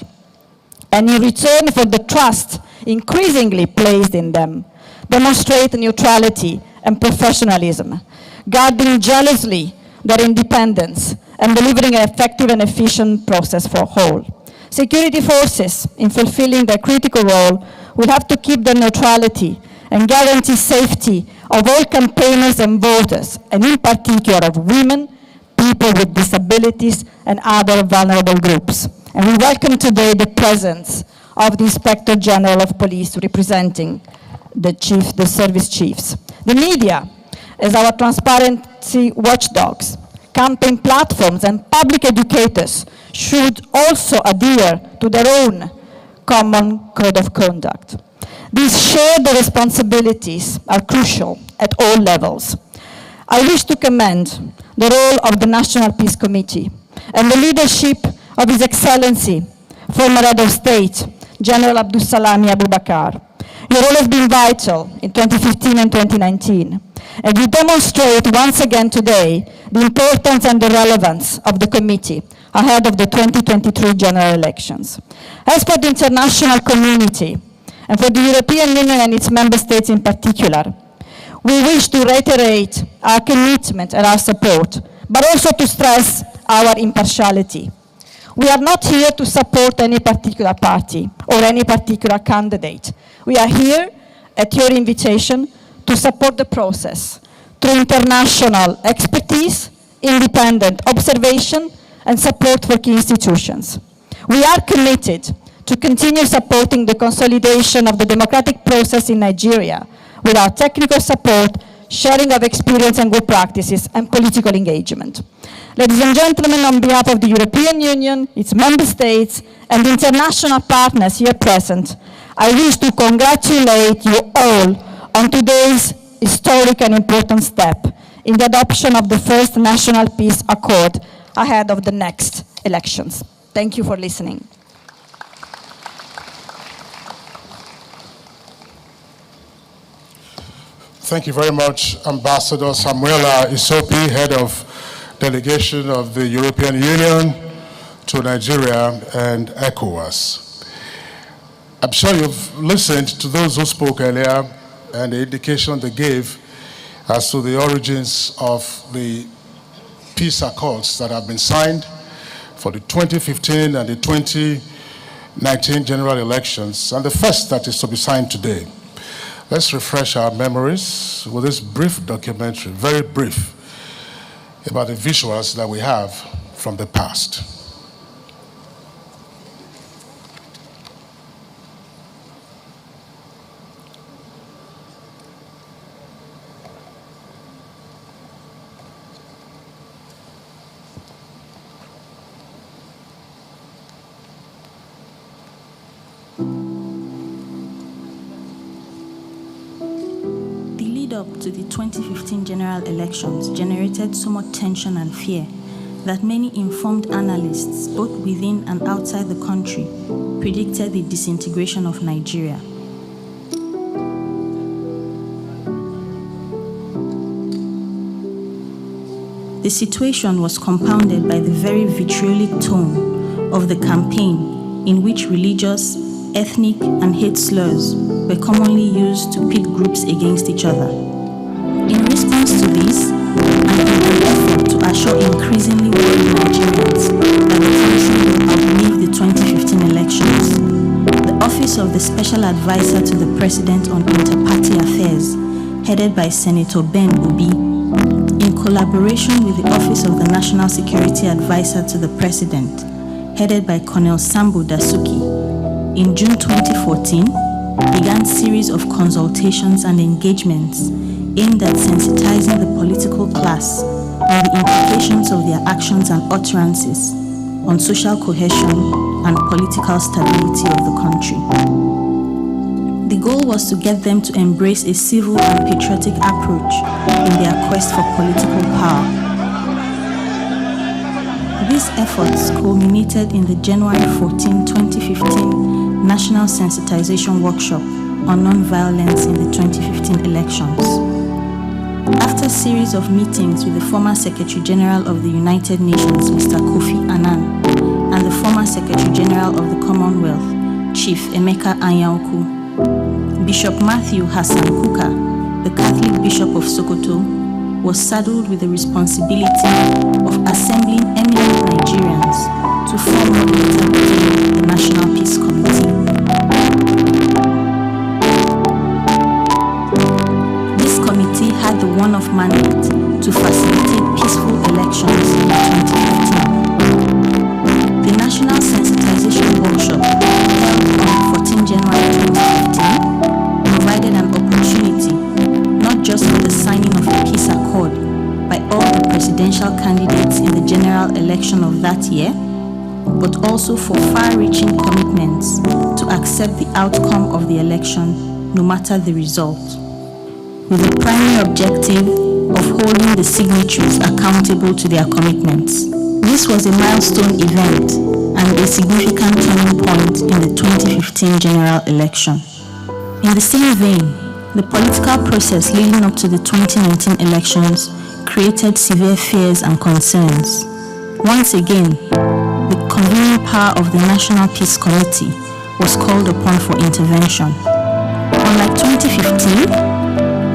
and in return for the trust increasingly placed in them, demonstrate neutrality and professionalism, guarding jealously their independence and delivering an effective and efficient process for all. Security forces, in fulfilling their critical role, will have to keep their neutrality and guarantee safety of all campaigners and voters, and in particular of women, people with disabilities, and other vulnerable groups. And we welcome today the presence of the Inspector General of Police representing the service chiefs. The media, as our transparency watchdogs, campaign platforms, and public educators should also adhere to their own common code of conduct. These shared responsibilities are crucial at all levels. I wish to commend the role of the National Peace Committee and the leadership of His Excellency, former Head of State, General Abdulsalami Abubakar. Your role has been vital in 2015 and 2019, and you demonstrate once again today the importance and the relevance of the committee ahead of the 2023 general elections. As for the international community, and for the European Union and its member states in particular, we wish to reiterate our commitment and our support, but also to stress our impartiality. We are not here to support any particular party or any particular candidate. We are here, at your invitation, to support the process through international expertise, independent observation, and support for key institutions. We are committed to continue supporting the consolidation of the democratic process in Nigeria with our technical support, sharing of experience and good practices, and political engagement. Ladies and gentlemen, on behalf of the European Union, its member states, and international partners here present, I wish to congratulate you all on today's historic and important step in the adoption of the first National Peace Accord ahead of the next elections. Thank you for listening. Thank you very much, Ambassador Samuela Isopi, Head of Delegation of the European Union to Nigeria and ECOWAS. I'm sure you've listened to those who spoke earlier and the indication they gave as to the origins of the peace accords that have been signed for the 2015 and the 2019 general elections, and the first that is to be signed today. Let's refresh our memories with this brief documentary, very brief, about the visuals that we have from the past. Up to the 2015 general elections generated so much tension and fear that many informed analysts, both within and outside the country, predicted the disintegration of Nigeria. The situation was compounded by the very vitriolic tone of the campaign, in which religious, ethnic, and hate slurs were commonly used to pit groups against each other. In response to this, and in an effort to assure increasingly worried Nigerians that the country will outlive the 2015 elections, the Office of the Special Advisor to the President on Inter-Party Affairs, headed by Senator Ben Obi, in collaboration with the Office of the National Security Advisor to the President, headed by Colonel Sambo Dasuki, in June 2014, began a series of consultations and engagements aimed at sensitizing the political class on the implications of their actions and utterances on social cohesion and political stability of the country. The goal was to get them to embrace a civil and patriotic approach in their quest for political power. These efforts culminated in the January 14, 2015 National Sensitization Workshop on Non-Violence in the 2015 elections. After a series of meetings with the former Secretary General of the United Nations, Mr. Kofi Annan, and the former Secretary General of the Commonwealth, Chief Emeka Anyaoku, Bishop Matthew Hassan Kuka, the Catholic Bishop of Sokoto, was saddled with the responsibility of assembling eminent Nigerians to form what later became the National Peace Committee. This committee had the one-off mandate to facilitate peaceful elections in 2015. The National Sensitization Workshop, held on 14 January 2015, provided an opportunity not just for the signing of a peace accord by all the presidential candidates in the general election of that year, but also for far-reaching commitments to accept the outcome of the election, no matter the result, with the primary objective of holding the signatories accountable to their commitments. This was a milestone event and a significant turning point in the 2015 general election. In the same vein, the political process leading up to the 2019 elections created severe fears and concerns. Once again, the convening power of the National Peace Committee was called upon for intervention. Unlike 2015,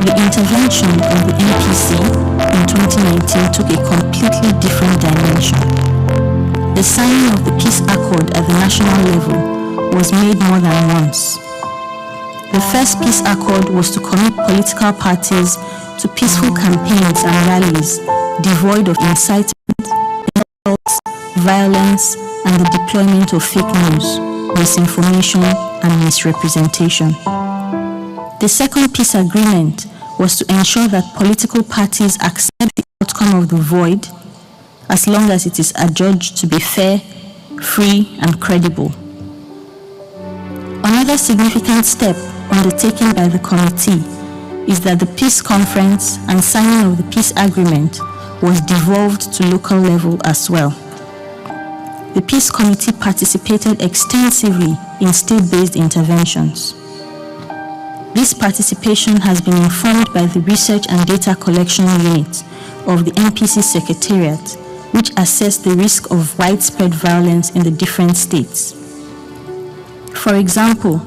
the intervention of the NPC in 2019 took a completely different dimension. The signing of the peace accord at the national level was made more than once. The first peace accord was to commit political parties to peaceful campaigns and rallies devoid of incitement, insults, violence, and the deployment of fake news, misinformation, and misrepresentation. The second peace agreement was to ensure that political parties accept the outcome of the void as long as it is adjudged to be fair, free, and credible. Another significant step undertaken by the committee is that the peace conference and signing of the peace agreement was devolved to local level as well. The peace committee participated extensively in state-based interventions. This participation has been informed by the Research and Data Collection Unit of the NPC Secretariat, which assessed the risk of widespread violence in the different states. For example,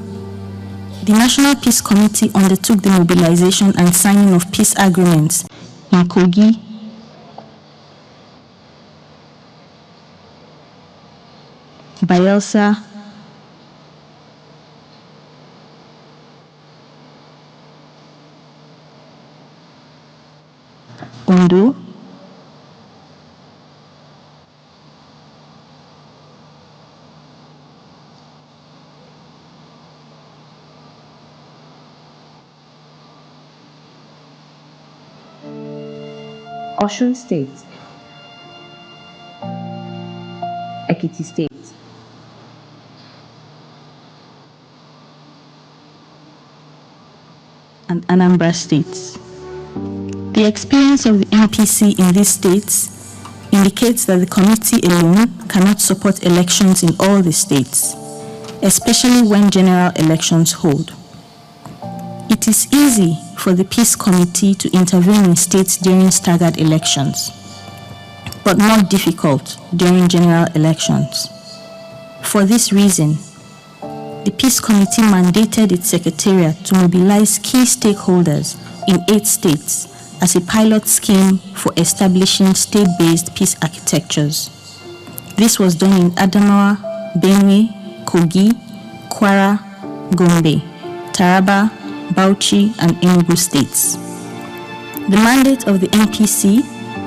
the National Peace Committee undertook the mobilization and signing of peace agreements in Kogi, Bayelsa, Ondo, Osun State, Ekiti State, and Anambra States. The experience of the NPC in these states indicates that the committee alone cannot support elections in all the states, especially when general elections hold. It is easy for the Peace Committee to intervene in states during staggered elections, but more difficult during general elections. For this reason, the Peace Committee mandated its secretariat to mobilize key stakeholders in 8 states as a pilot scheme for establishing state-based peace architectures. This was done in Adamawa, Benue, Kogi, Kwara, Gombe, Taraba, Bauchi, and Enugu states. The mandate of the NPC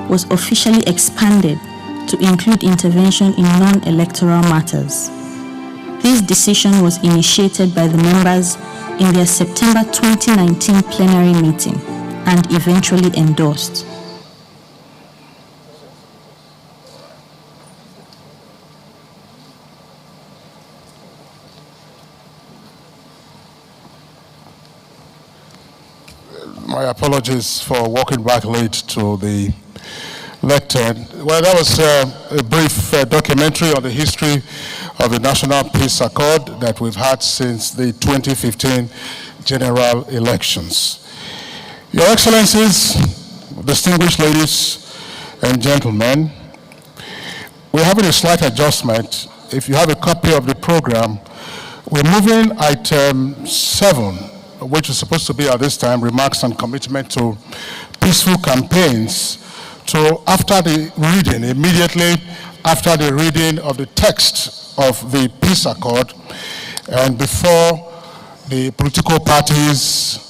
was officially expanded to include intervention in non-electoral matters. This decision was initiated by the members in their September 2019 plenary meeting and eventually endorsed. My apologies for walking back late to the lectern. Well, that was a brief documentary on the history of the National Peace Accord that we've had since the 2015 general elections. Your Excellencies, distinguished ladies and gentlemen, we're having a slight adjustment. If you have a copy of the program, we're moving item 7, which is supposed to be at this time, remarks and commitment to peaceful campaigns, to after the reading, immediately after the reading of the text of the peace accord and before the political parties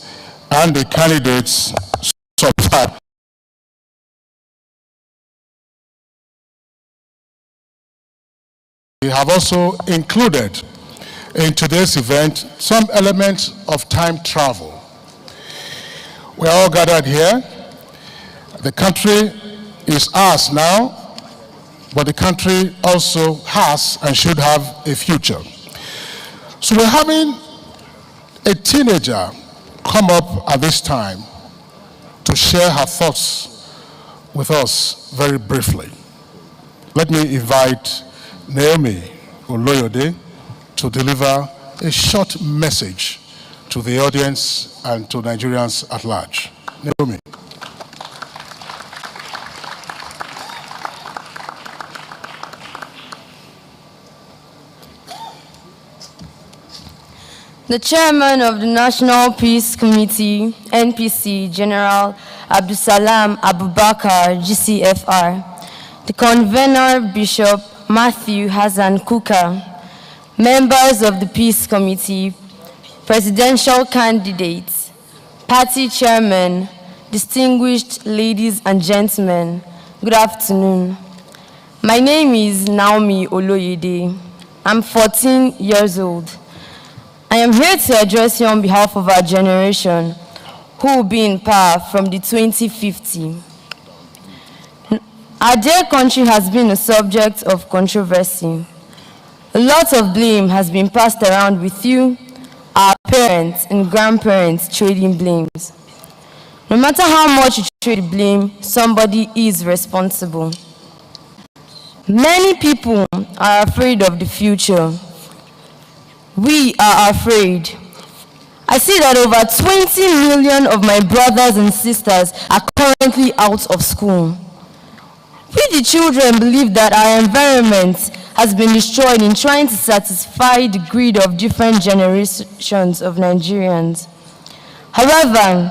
and the candidates subscribe. We have also included in today's event some elements of time travel. We are all gathered here. The country is ours now, but the country also has and should have a future. So we're having a teenager come up at this time to share her thoughts with us very briefly. Let me invite Naomi Oloyode to deliver a short message to the audience and to Nigerians at large. Naomi. The Chairman of the National Peace Committee, NPC, General Abdusalam Abubakar, GCFR, the Convener, Bishop Matthew Hassan Kuka, members of the Peace Committee, presidential candidates, party chairmen, distinguished ladies and gentlemen, good afternoon. My name is Naomi Oloyede. I'm 14 years old. I am here to address you on behalf of our generation, who will be in power from the 2050. Our dear country has been a subject of controversy. A lot of blame has been passed around with you, our parents and grandparents trading blames. No matter how much you trade blame, somebody is responsible. Many people are afraid of the future. We are afraid. I see that over 20 million of my brothers and sisters are currently out of school. We, the children, believe that our environment has been destroyed in trying to satisfy the greed of different generations of Nigerians. However,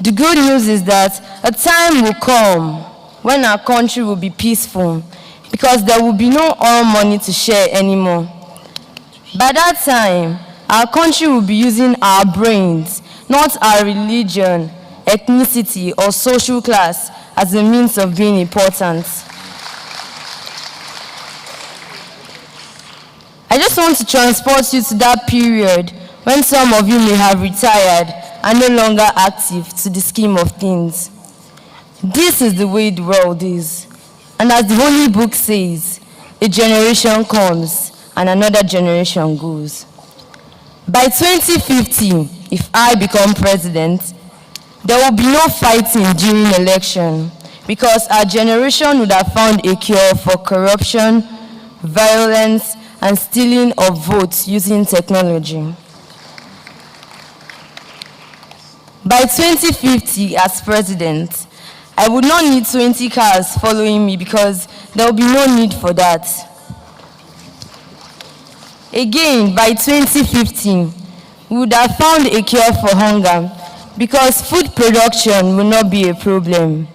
the good news is that a time will come when our country will be peaceful, because there will be no oil money to share anymore. By that time, our country will be using our brains, not our religion, ethnicity, or social class as a means of being important. I just want to transport you to that period when some of you may have retired and no longer active to the scheme of things. This is the way the world is. And as the Holy Book says, a generation comes and another generation goes. By 2050, if I become president, there will be no fighting during election because our generation would have found a cure for corruption, violence, and stealing of votes using technology. By 2050, as president, I would not need 20 cars following me because there will be no need for that. Again, by 2015, we would have found a cure for hunger because food production will not be a problem.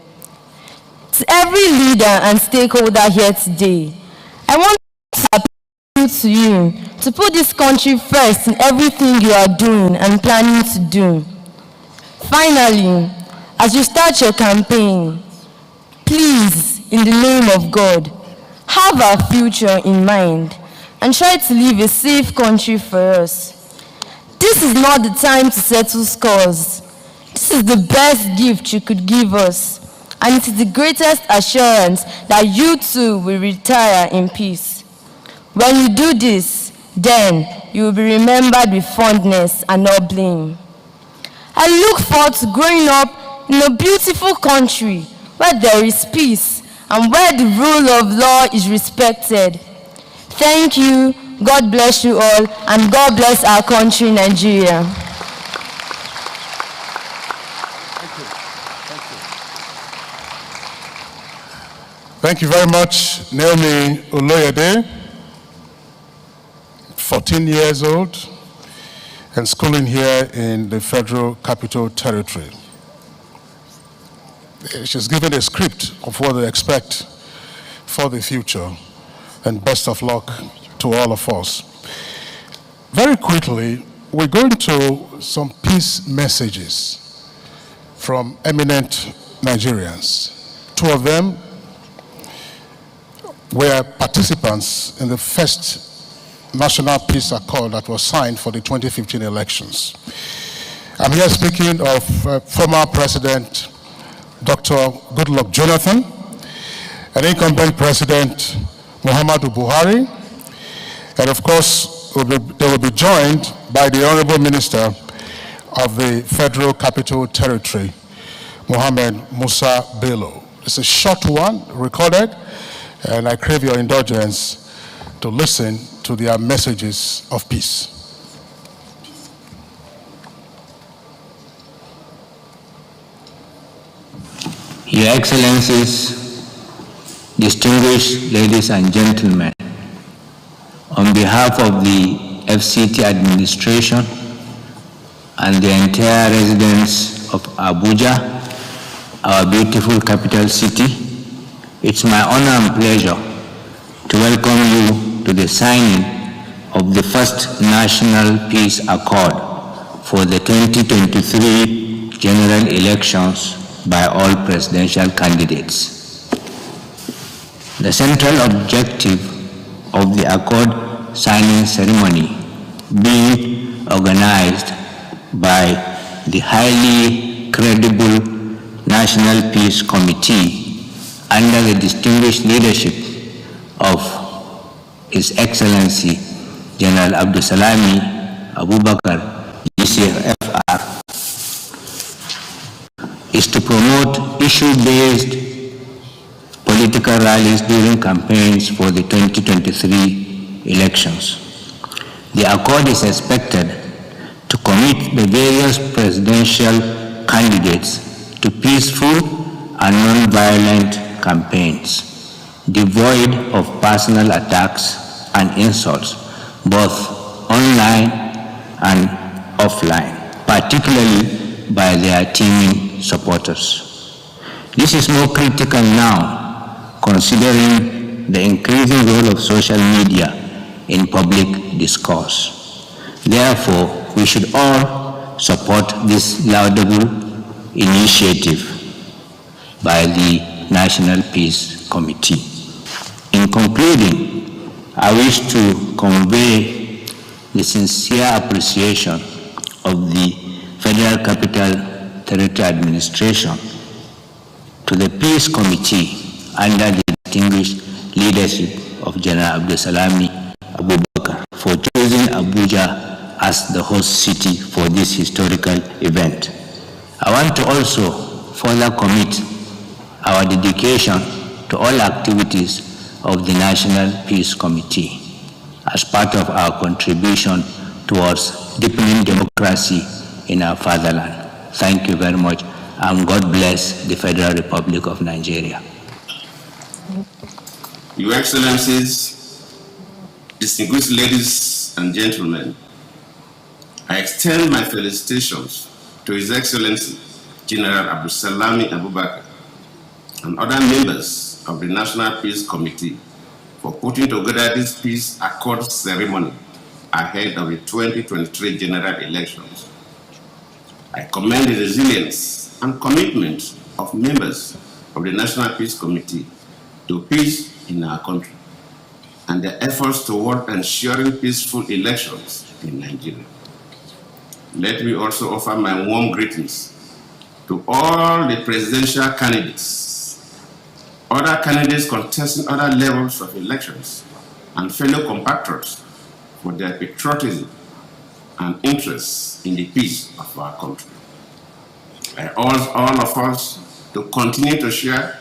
To every leader and stakeholder here today, I want to appeal to you to put this country first in everything you are doing and planning to do. Finally, as you start your campaign, please, in the name of God, have our future in mind and try to leave a safe country for us. This is not the time to settle scores. This is the best gift you could give us, and it is the greatest assurance that you too will retire in peace. When you do this, then you will be remembered with fondness and not blame. I look forward to growing up in a beautiful country where there is peace and where the rule of law is respected. Thank you, God bless you all, and God bless our country, Nigeria. Thank you very much, Naomi Oloyede, 14 years old, and schooling here in the Federal Capital Territory. She's given a script of what they expect for the future, and best of luck to all of us. Very quickly, we're going to some peace messages from eminent Nigerians. Two of them were participants in the first National Peace Accord that was signed for the 2015 elections. I'm here speaking of former President Dr. Goodluck Jonathan, and incumbent President Muhammadu Buhari, and of course they will be joined by the Honorable Minister of the Federal Capital Territory, Mohammed Musa Bello. It's a short one, recorded, and I crave your indulgence to listen to their messages of peace. Your Excellencies, distinguished ladies and gentlemen, on behalf of the FCT administration and the entire residents of Abuja, our beautiful capital city, it's my honor and pleasure to welcome you to the signing of the first National Peace Accord for the 2023 general elections by all presidential candidates. The central objective of the accord signing ceremony being organized by the highly credible National Peace Committee under the distinguished leadership of His Excellency General Abdulsalami Abubakar, GCFR, is to promote issue-based political rallies during campaigns for the 2023 elections. The accord is expected to commit the various presidential candidates to peaceful and non-violent campaigns, devoid of personal attacks and insults, both online and offline, particularly by their teaming supporters. This is more critical now, considering the increasing role of social media in public discourse. Therefore, we should all support this laudable initiative. by the National Peace Committee. In concluding, I wish to convey the sincere appreciation of the Federal Capital Territory Administration to the Peace Committee under the distinguished leadership of General Abdulsalami Abubakar for choosing Abuja as the host city for this historical event. I want to also further commit our dedication to all activities of the National Peace Committee as part of our contribution towards deepening democracy in our fatherland. Thank you very much, and God bless the Federal Republic of Nigeria. Your Excellencies, distinguished ladies and gentlemen, I extend my felicitations to His Excellency General Abdulsalami Abubakar and other members of the National Peace Committee for putting together this peace accord ceremony ahead of the 2023 general elections. I commend the resilience and commitment of members of the National Peace Committee to peace in our country and their efforts toward ensuring peaceful elections in Nigeria. Let me also offer my warm greetings to all the presidential candidates, other candidates contesting other levels of elections, and fellow compatriots for their patriotism and interest in the peace of our country. I urge all of us to continue to share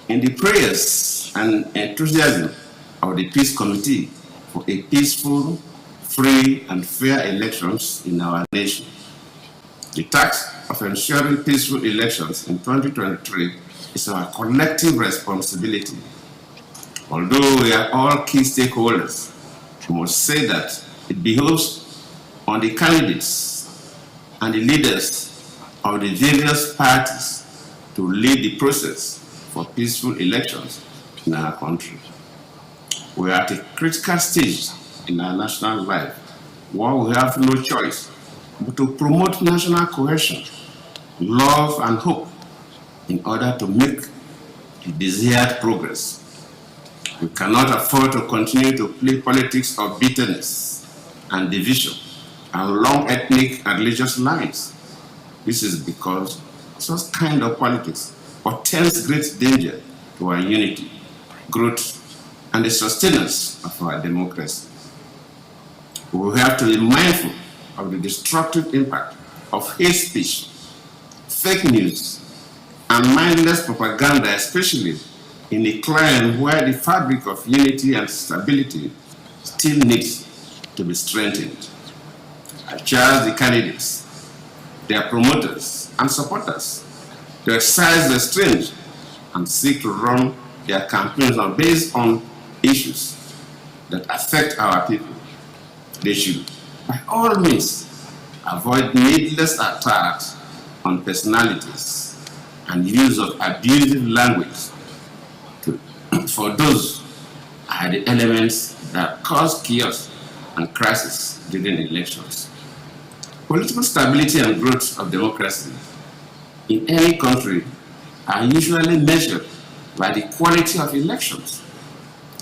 in the prayers and enthusiasm of the Peace Committee for a peaceful, free, and fair elections in our nation. The task of ensuring peaceful elections in 2023 is our collective responsibility. Although we are all key stakeholders, we must say that it behoves on the candidates and the leaders of the various parties to lead the process for peaceful elections in our country. We are at a critical stage in our national life where we have no choice but to promote national cohesion, love, and hope in order to make the desired progress. We cannot afford to continue to play politics of bitterness and division along ethnic and religious lines. This is because such kind of politics portends great danger to our unity, growth, and the sustenance of our democracy. We have to be mindful of the destructive impact of hate speech, fake news, and mindless propaganda, especially in a climate where the fabric of unity and stability still needs to be strengthened. I charge the candidates, their promoters, and supporters to exercise restraint and seek to run their campaigns based on issues that affect our people. They should, by all means, avoid needless attacks on personalities and use of abusive language for those are the elements that cause chaos and crisis during elections. Political stability and growth of democracy in any country are usually measured by the quality of elections.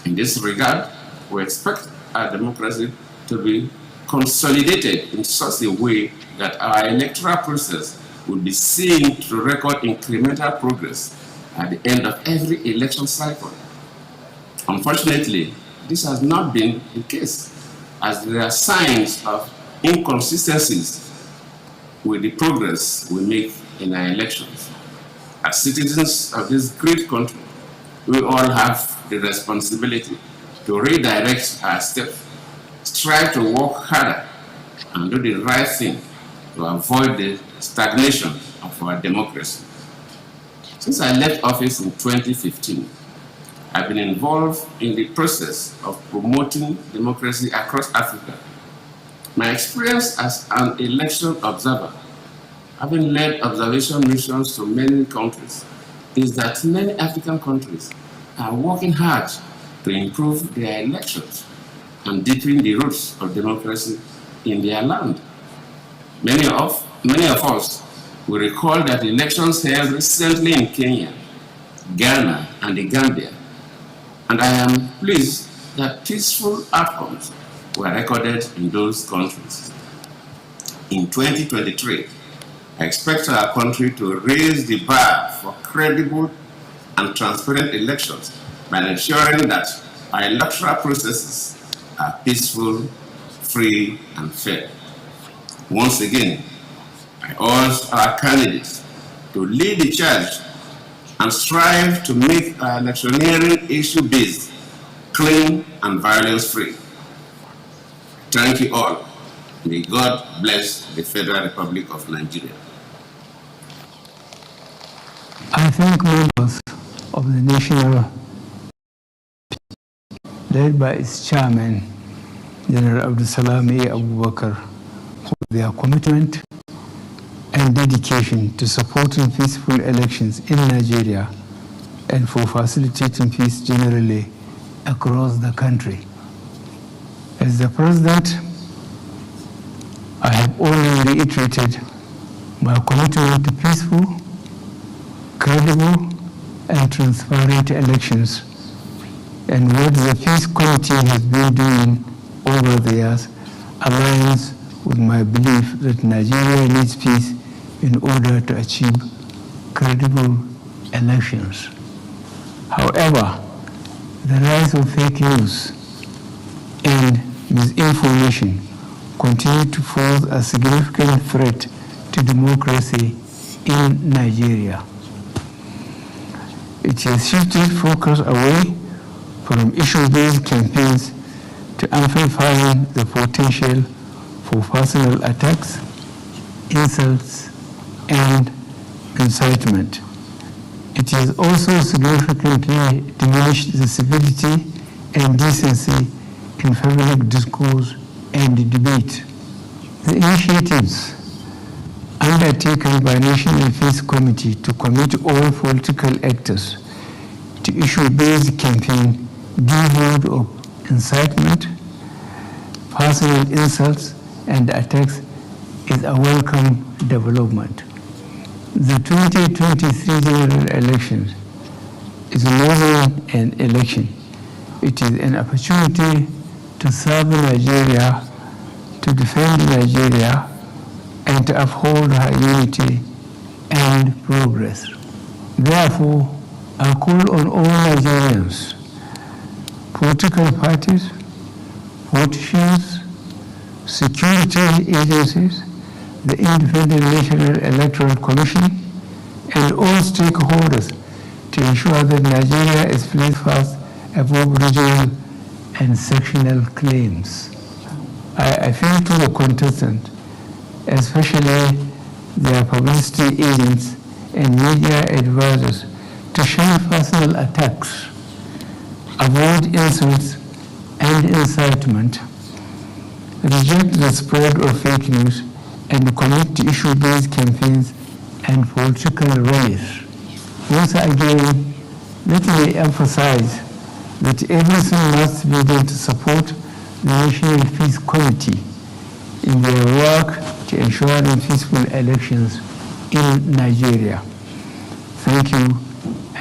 In this regard, we expect our democracy to be consolidated in such a way that our electoral process will be seen to record incremental progress at the end of every election cycle. Unfortunately, this has not been the case, as there are signs of inconsistencies with the progress we make in our elections. As citizens of this great country, we all have the responsibility to redirect our steps, strive to work harder, and do the right thing to avoid the stagnation of our democracy. Since I left office in 2015, I've been involved in the process of promoting democracy across Africa. My experience as an election observer, having led observation missions to many countries, is that many African countries are working hard to improve their elections and deepen the roots of democracy in their land. Many of us will recall that elections held recently in Kenya Ghana, and the Gambia, and I am pleased that peaceful outcomes were recorded in those countries. In 2023, I expect our country to raise the bar for credible and transparent elections by ensuring that our electoral processes are peaceful, free, and fair. Once again, I urge our candidates to lead the charge and strive to make our electioneering issue-based, clean, and violence-free. Thank you all. May God bless the Federal Republic of Nigeria. I thank members of the National, led by its chairman, General Abdulsalami Abubakar, for their commitment and dedication to supporting peaceful elections in Nigeria and for facilitating peace generally across the country. As the President, I have only reiterated my commitment to peaceful, credible, and transparent elections, and what the Peace Committee has been doing over the years aligns with my belief that Nigeria needs peace in order to achieve credible elections. However, the rise of fake news and misinformation continue to pose a significant threat to democracy in Nigeria. It has shifted focus away from issue-based campaigns to amplifying the potential for personal attacks, insults, and incitement. It has also significantly diminished the civility and decency in public discourse and debate. The initiatives undertaken by National Peace Committee to commit all political actors to issue-based campaign devoid of incitement, personal insults, and attacks is a welcome development. The 2023 general election is more than an election. It is an opportunity to serve Nigeria, to defend Nigeria, and to uphold her unity and progress. Therefore, I call on all Nigerians, political parties, politicians, security agencies, the Independent National Electoral Commission, and all stakeholders to ensure that Nigeria is placed first above regional and sectional claims. I appeal to the contestants, especially their publicity agents and media advisors, to shun personal attacks, avoid insults and incitement, reject the spread of fake news, and commit to issue-based campaigns and political rallies. Once again, let me emphasize that everything must be done to support the National Peace Committee in their work to ensuring peaceful elections in Nigeria. Thank you,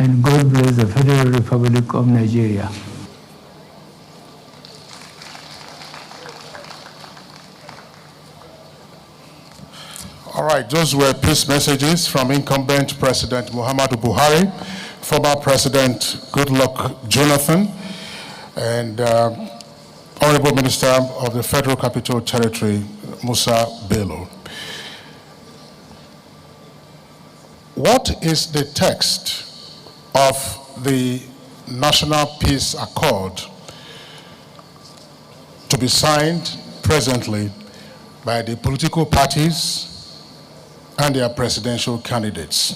and God bless the Federal Republic of Nigeria. All right, those were peace messages from incumbent President Muhammadu Buhari, former President Goodluck Jonathan, and Honorable Minister of the Federal Capital Territory, Musa Bello. What is the text of the National Peace Accord to be signed presently by the political parties and their presidential candidates?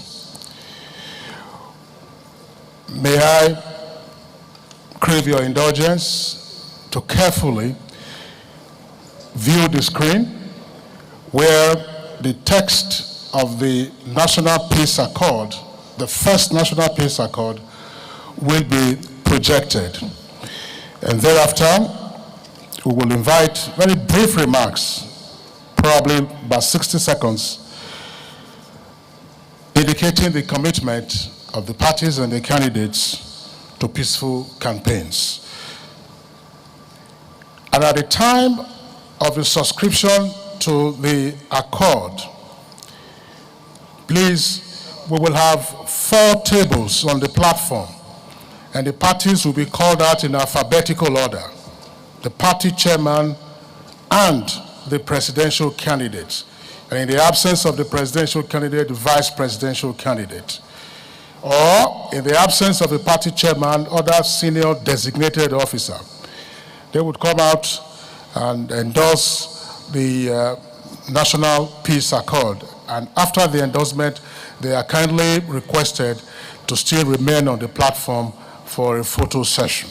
May I crave your indulgence to carefully view the screen where the text of the National Peace Accord, the first National Peace Accord, will be projected. And thereafter, we will invite very brief remarks, probably about 60 seconds, indicating the commitment of the parties and the candidates to peaceful campaigns. And at the time of the subscription to the accord, please, we will have 4 tables on the platform, and the parties will be called out in alphabetical order: the party chairman and the presidential candidate. And in the absence of the presidential candidate, the vice presidential candidate. Or, in the absence of the party chairman, other senior designated officer. They would come out and endorse the National Peace Accord. And after the endorsement, they are kindly requested to still remain on the platform for a photo session.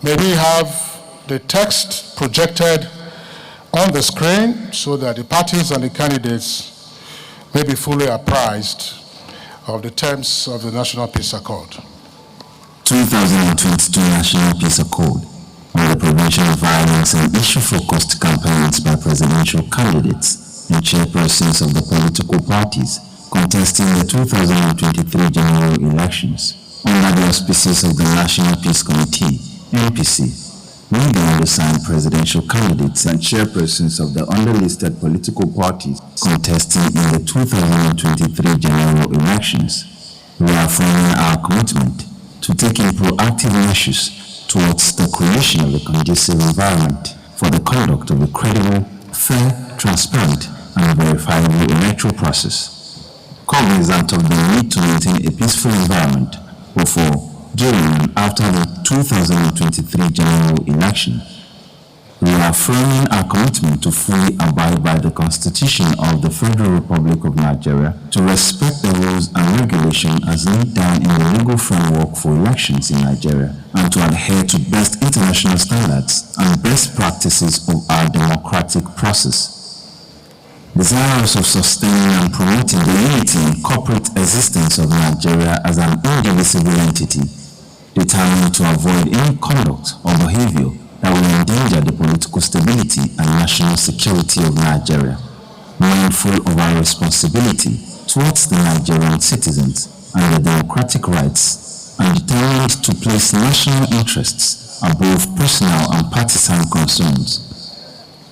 May we have the text projected on the screen so that the parties and the candidates may be fully apprised of the terms of the National Peace Accord. 2022 National Peace Accord on the prevention of violence and issue-focused campaigns by presidential candidates and chairpersons of the political parties contesting the 2023 general elections under the auspices of the National Peace Committee, NPC. We, the undersigned presidential candidates and chairpersons of the underlisted political parties contesting in the 2023 general elections, reaffirming our commitment to taking proactive measures towards the creation of a conducive environment for the conduct of a credible, fair, transparent, and verifiable electoral process, cognizant of the need to maintain a peaceful environment before, during, and after the 2023 general election, reaffirming our commitment to fully abide by the Constitution of the Federal Republic of Nigeria, to respect the rules and regulations as laid down in the legal framework for elections in Nigeria, and to adhere to best international standards and best practices of our democratic process. Desirous of sustaining and promoting the unity and corporate existence of Nigeria as an indivisible entity, determined to avoid any conduct or behavior that will endanger the political stability and national security of Nigeria, mindful of our responsibility towards the Nigerian citizens and their democratic rights, and determined to place national interests above personal and partisan concerns,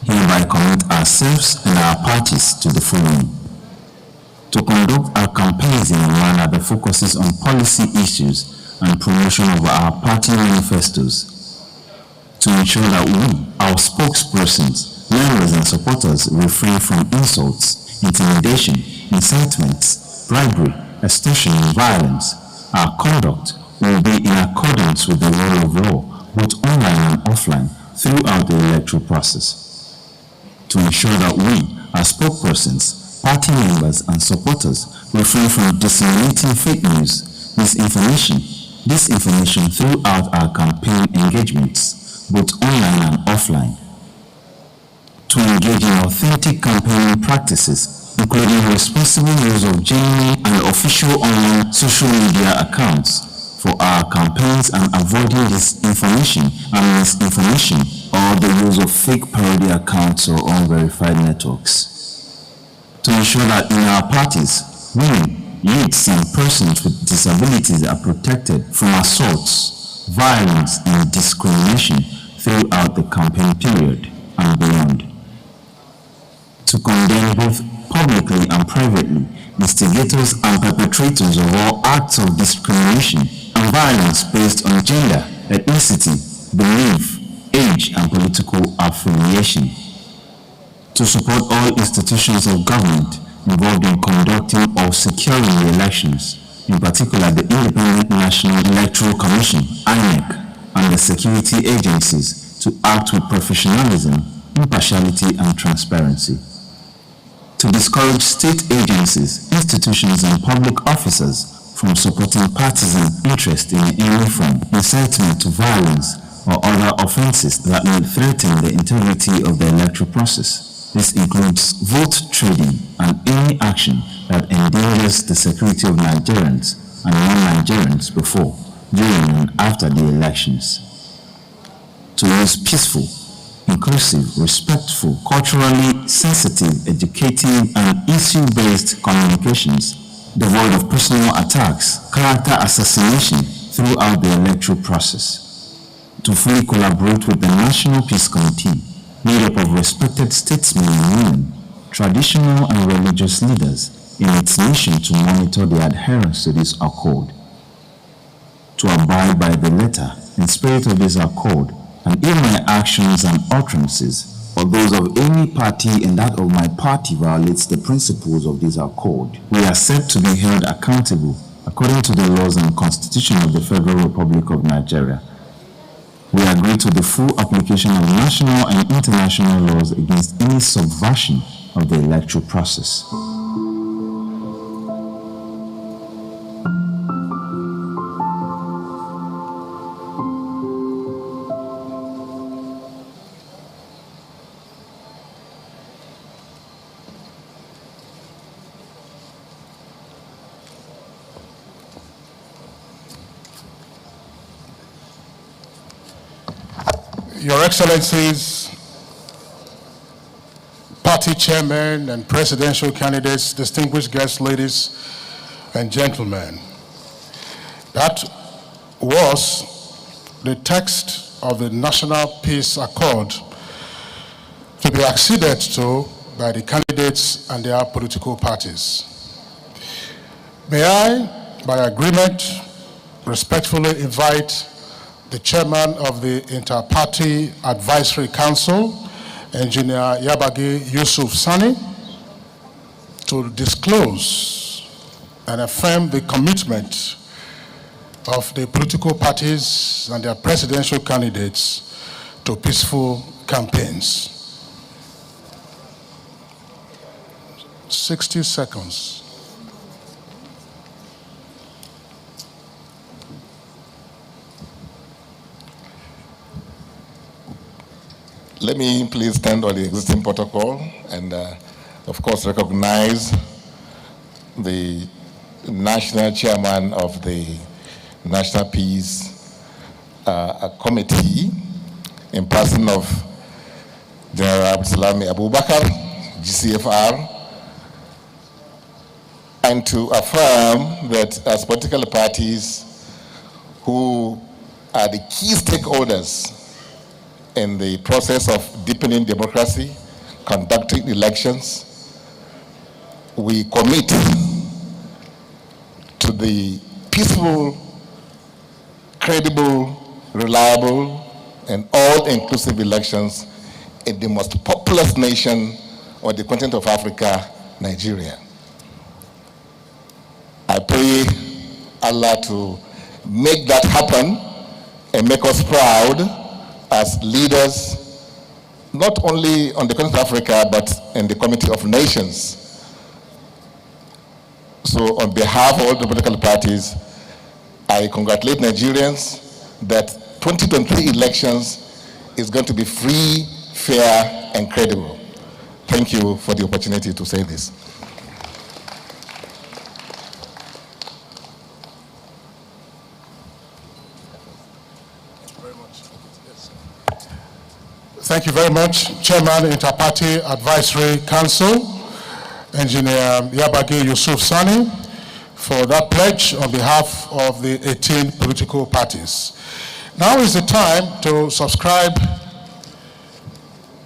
hereby commit ourselves and our parties to the following: to conduct our campaigns in a manner that focuses on policy issues and promotion of our party manifestos, to ensure that we, our spokespersons, members and supporters refrain from insults, intimidation, incitements, bribery, extortion and violence. Our conduct will be in accordance with the rule of law, both online and offline, throughout the electoral process. To ensure that we, our spokespersons, party members and supporters refrain from disseminating fake news, disinformation throughout our campaign engagements, both online and offline. To engage in authentic campaigning practices, including responsible use of genuine and official online social media accounts for our campaigns and avoiding disinformation and misinformation or the use of fake parody accounts or unverified networks. To ensure that in our parties, women, youths and persons with disabilities are protected from assaults, violence and discrimination throughout the campaign period and beyond. To condemn both publicly and privately instigators and perpetrators of all acts of discrimination and violence based on gender, ethnicity, belief, age and political affiliation. To support all institutions of government involved in conducting or securing the elections, in particular the Independent National Electoral Commission, INEC, and the security agencies to act with professionalism, impartiality, and transparency. To discourage state agencies, institutions, and public officers from supporting partisan interest in any form, incitement to violence, or other offenses that may threaten the integrity of the electoral process. This includes vote trading and any action that endangers the security of Nigerians and non-Nigerians before, during, and after the elections. To use peaceful, inclusive, respectful, culturally sensitive, educative, and issue-based communications devoid of personal attacks, character assassination throughout the electoral process, to fully collaborate with the National Peace Committee, made up of respected statesmen and women, traditional and religious leaders, in its mission to monitor the adherence to this accord, to abide by the letter and spirit of this accord, and if my actions and utterances or those of any party and that of my party violates the principles of this accord, we are set to be held accountable according to the laws and constitution of the Federal Republic of Nigeria. We agree to the full application of national and international laws against any subversion of the electoral process. Your Excellencies, party chairmen and presidential candidates, distinguished guests, ladies and gentlemen, that was the text of the National Peace Accord to be acceded to by the candidates and their political parties. May I, by agreement, respectfully invite the chairman of the Inter-Party Advisory Council, Engineer Yabagi Yusuf Sani, to disclose and affirm the commitment of the political parties and their presidential candidates to peaceful campaigns. 60 seconds. Let me please stand on the existing protocol and, of course, recognize the national chairman of the National Peace Committee in person of General Abdulsalami Abubakar, GCFR, and to affirm that as political parties who are the key stakeholders in the process of deepening democracy, conducting elections, we commit to the peaceful, credible, reliable, and all-inclusive elections in the most populous nation on the continent of Africa, Nigeria. I pray Allah to make that happen and make us proud as leaders, not only on the continent of Africa, but in the Committee of Nations. So on behalf of all the political parties, I congratulate Nigerians that 2023 elections is going to be free, fair, and credible. Thank you for the opportunity to say this. Thank you very much, Chairman, Inter-Party Advisory Council, Engineer Yabagi Yusuf Sani, for that pledge on behalf of the 18 political parties. Now is the time to subscribe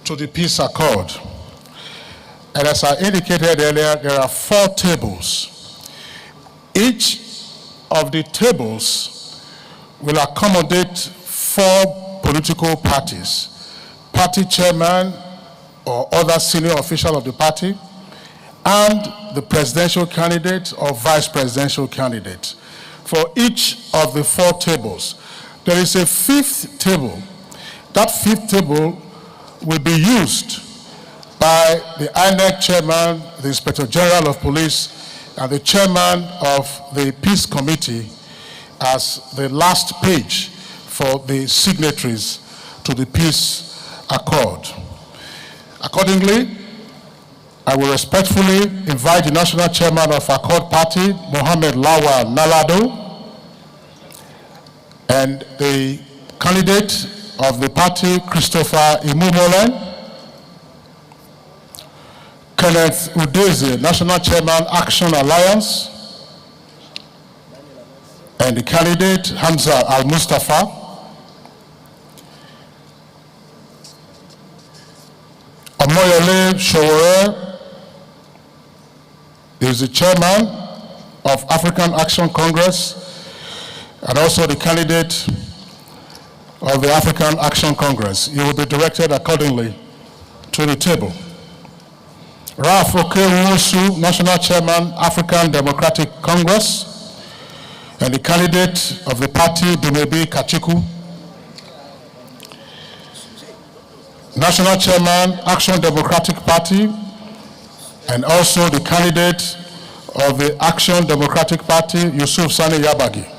to the Peace Accord. And as I indicated earlier, there are 4 tables. Each of the tables will accommodate 4 political parties: party chairman or other senior official of the party, and the presidential candidate or vice presidential candidate. For each of the 4 tables, there is a 5th table. That 5th table will be used by the INEC chairman, the Inspector General of Police, and the chairman of the Peace Committee as the last page for the signatories to the Peace Accord. Accordingly, I will respectfully invite the National Chairman of Accord Party, Mohammed Lawal Nalado, and the candidate of the party, Christopher Imumolen, Kenneth Udeze, National Chairman, Action Alliance, and the candidate Hamza Al-Mustafa. Omoyole Sowore is the chairman of African Action Congress and also the candidate of the African Action Congress. You will be directed accordingly to the table. Ralph Oke-Nwosu, National Chairman, African Democratic Congress, and the candidate of the party, Dumebi Kachiku. National Chairman, Action Democratic Party, and also the candidate of the Action Democratic Party, Yusuf Sani Yabagi.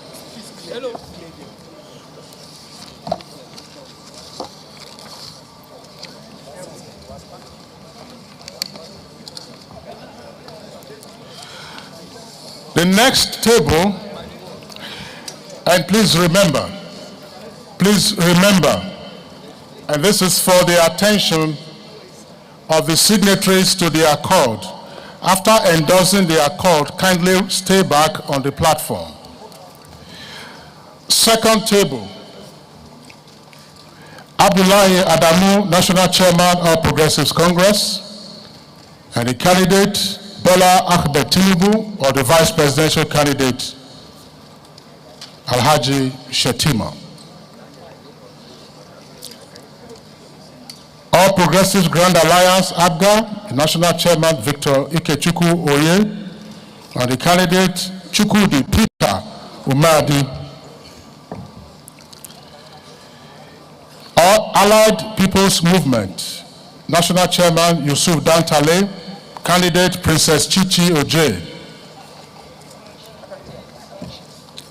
The next table, and please remember, and this is for the attention of the signatories to the accord. After endorsing the accord, kindly stay back on the platform. Second table, Abdullahi Adamu, National Chairman of Progressives Congress, and the candidate Bola Ahmed Tinubu, or the Vice Presidential candidate Alhaji Shetima. All Progressives Grand Alliance, ABGA, the National Chairman Victor Ikechukwu Oye, and the candidate Chukwudi Peter Umadi. All Allied People's Movement, National Chairman Yusuf Dantale, candidate Princess Chichi Oje.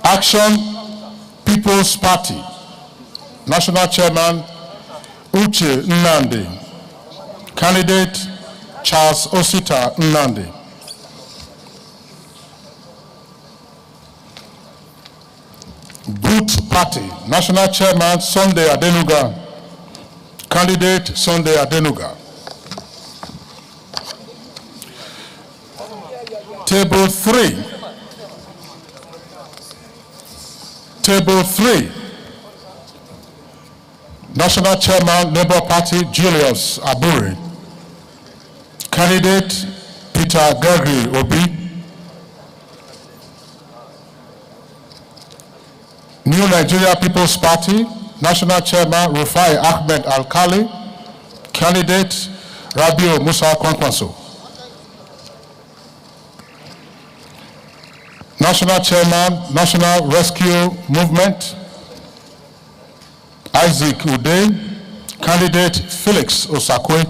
Action People's Party, National Chairman Uche Nnamdi, candidate Charles Osita Nnamdi. Boot Party, National Chairman Sunday Adenuga, candidate Sunday Adenuga. Table 3. Table 3. National Chairman, Labour Party, Julius Aburi. Candidate, Peter Gregory Obi. New Nigeria People's Party, National Chairman, Rufai Ahmed Al-Khali. Candidate, Rabiu Musa Kwankwaso. National Chairman, National Rescue Movement, Isaac Ude, candidate Felix Osakwe.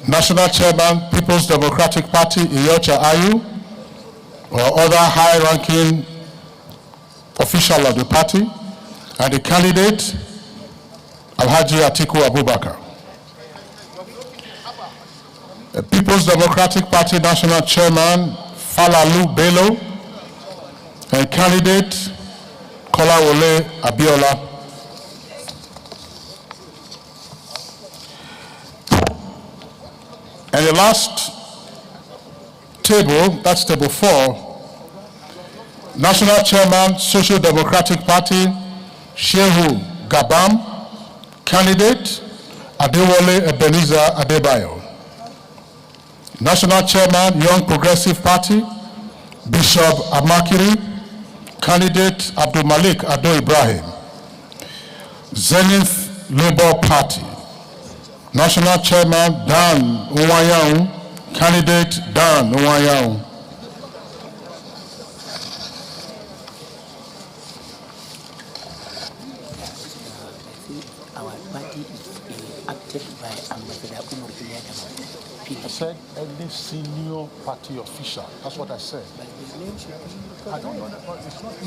National Chairman, People's Democratic Party, Iyocha Ayu, or other high-ranking official of the party, and the candidate, Alhaji Atiku Abubakar. The People's Democratic Party National Chairman, Falalu Bello, and candidate, Kolawole Abiola. And the last table, that's table 4, National Chairman, Social Democratic Party, Shehu Gabam, candidate, Adewale Ebenezer Adebayo. National Chairman, Young Progressive Party, Bishop Amakiri, candidate Abdul Malik Ado Ibrahim. Zenith Labour Party, National Chairman Dan Nwayaun, candidate Dan Nwayaun. Our party is acted by Ambassador Umar Kenyatta. I said any senior party official. That's what I said. But his name should be. I don't know that, but it's not. It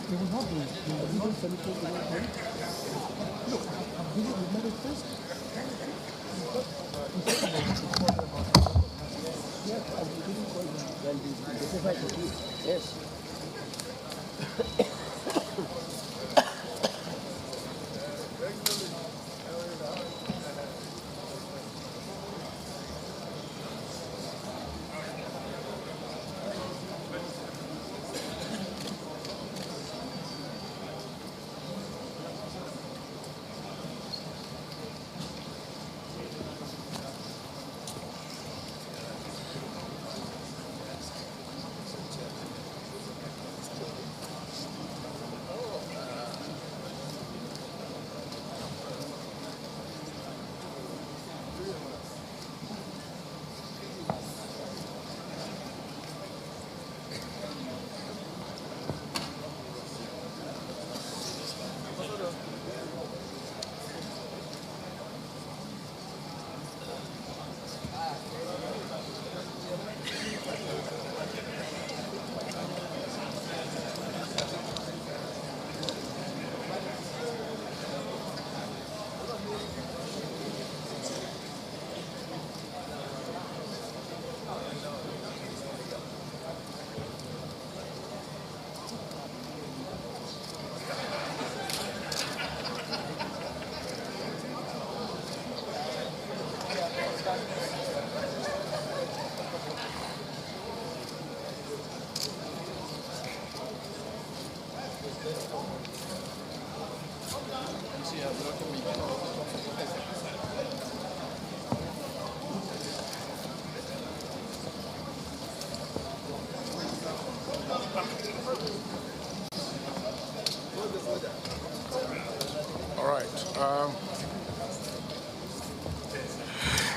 will not be. Look, I'm giving you many things. Yes.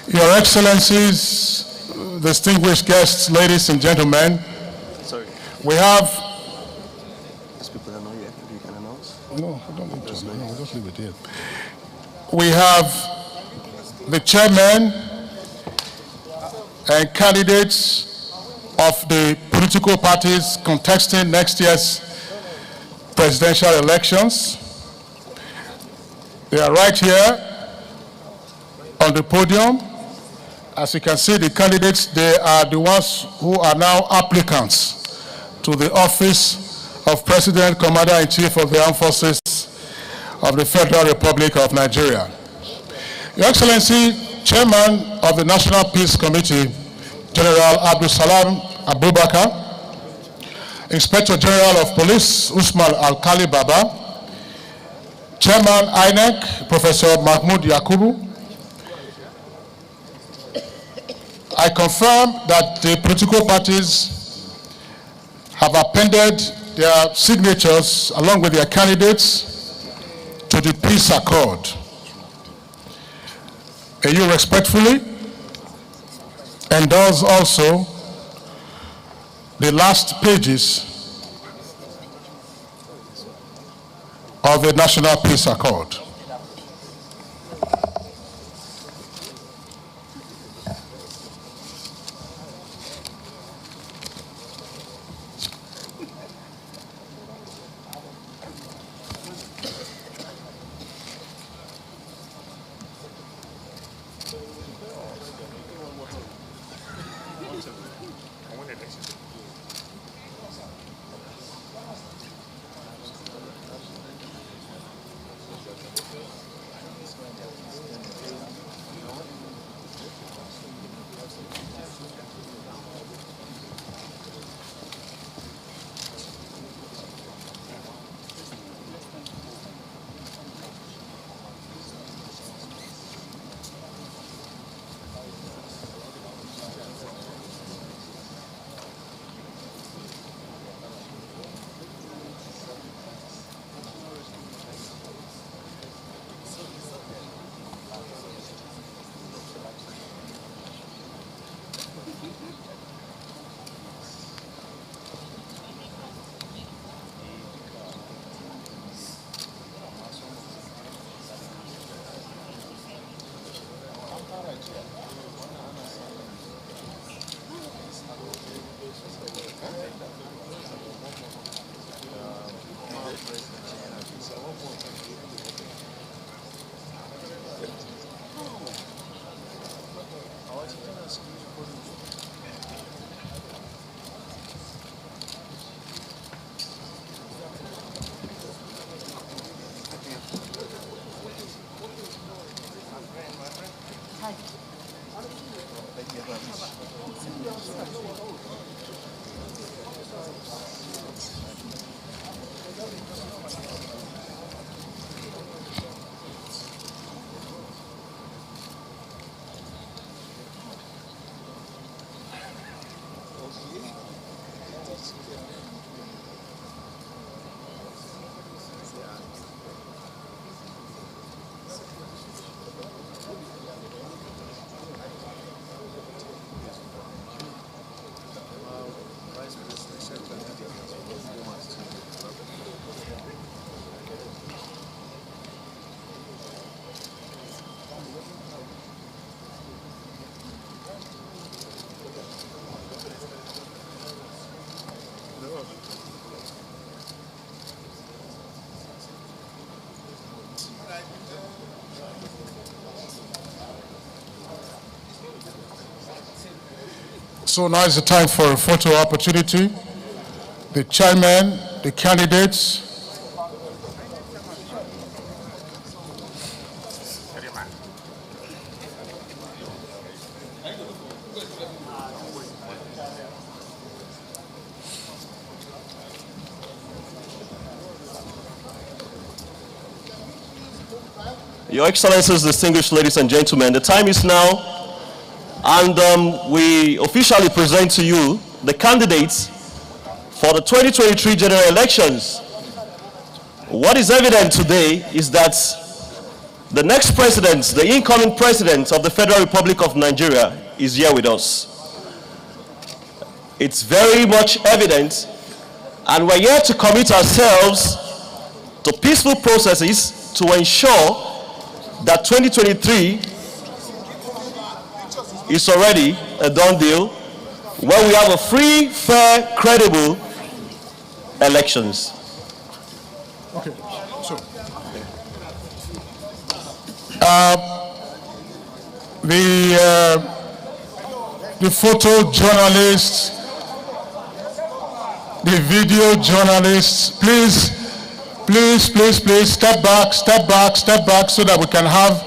Your Excellencies, distinguished guests, ladies and gentlemen, we have... These people are not here. You can announce. No, I don't need to. No, just leave it here. We have the chairmen and candidates of the political parties contesting next year's presidential elections. They are right here on the podium. As you can see, the candidates, they are the ones who are now applicants to the office of President, Commander-in-Chief of the Armed Forces of the Federal Republic of Nigeria. Your Excellency, Chairman of the National Peace Committee, General Abdulsalam Abubakar, Inspector General of Police, Usman Alkali Baba, Chairman INEC, Professor Mahmoud Yakubu. I confirm that the political parties have appended their signatures along with their candidates to the peace accord. And you respectfully endorse also the last pages of the National Peace Accord. So now is the time for a photo opportunity. The chairman, the candidates. Your Excellencies, distinguished ladies and gentlemen, the time is now, and we officially present to you the candidates for the 2023 general elections. What is evident today is that The next president, the incoming president of the Federal Republic of Nigeria, is here with us. It's very much evident, and we're here to commit ourselves to peaceful processes to ensure that 2023 is already a done deal, where we have a free, fair, credible elections. Okay, so the photojournalists, the video journalists, please step back so that we can have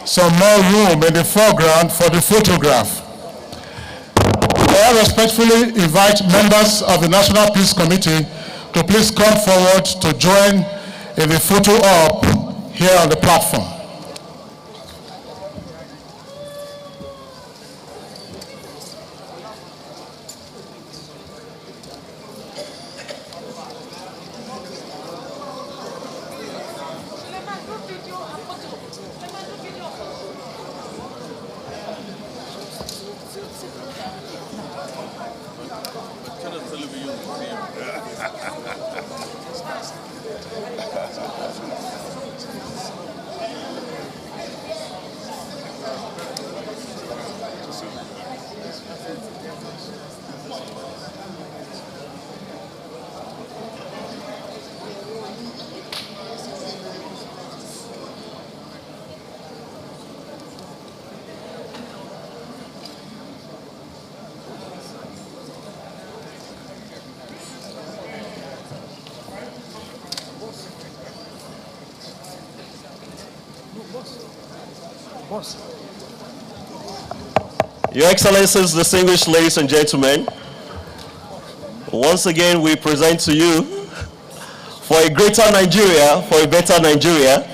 some more room in the foreground for the photograph. I respectfully invite members of the National Peace Committee to please come forward to join in the photo op here on the platform. Your Excellencies, distinguished ladies and gentlemen, once again we present to you, for a greater Nigeria, for a better Nigeria,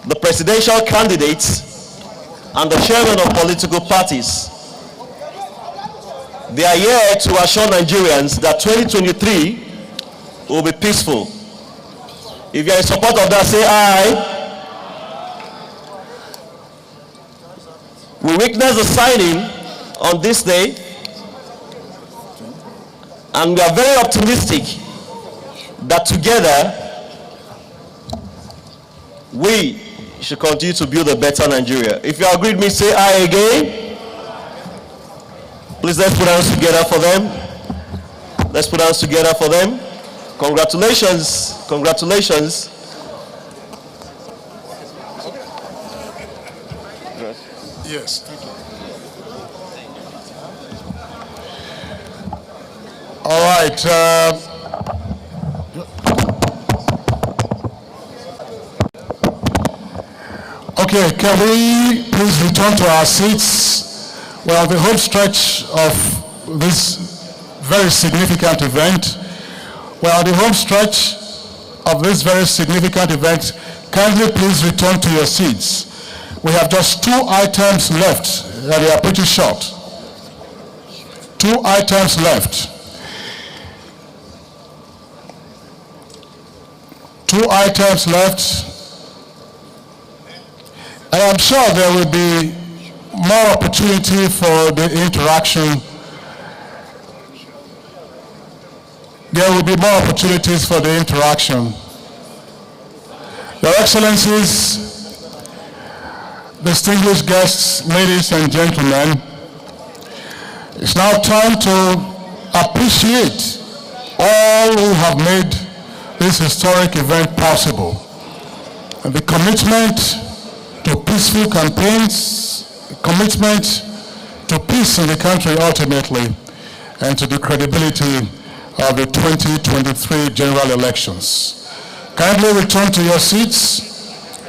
the presidential candidates and the chairmen of political parties. They are here to assure Nigerians that 2023 will be peaceful. If you are in support of that, say aye. We witness the signing on this day, and we are very optimistic that together we should continue to build a better Nigeria. If you agree with me, say aye again. Please let's put our hands together for them. Let's put our hands together for them. Congratulations, congratulations. Yes, thank you. All right. Okay, can we please return to our seats? Well, the home stretch of this very significant event. Well, the home stretch of this very significant event, kindly please return to your seats. We have just 2 items left, and they are pretty short. 2 items left. 2 items left. And I'm sure there will be more opportunity for the interaction. There will be more opportunities for the interaction. Your Excellencies, distinguished guests, ladies and gentlemen, it's now time to appreciate all who have made this historic event possible. And the commitment to peaceful campaigns, commitment to peace in the country ultimately, and to the credibility of the 2023 general elections. Kindly return to your seats.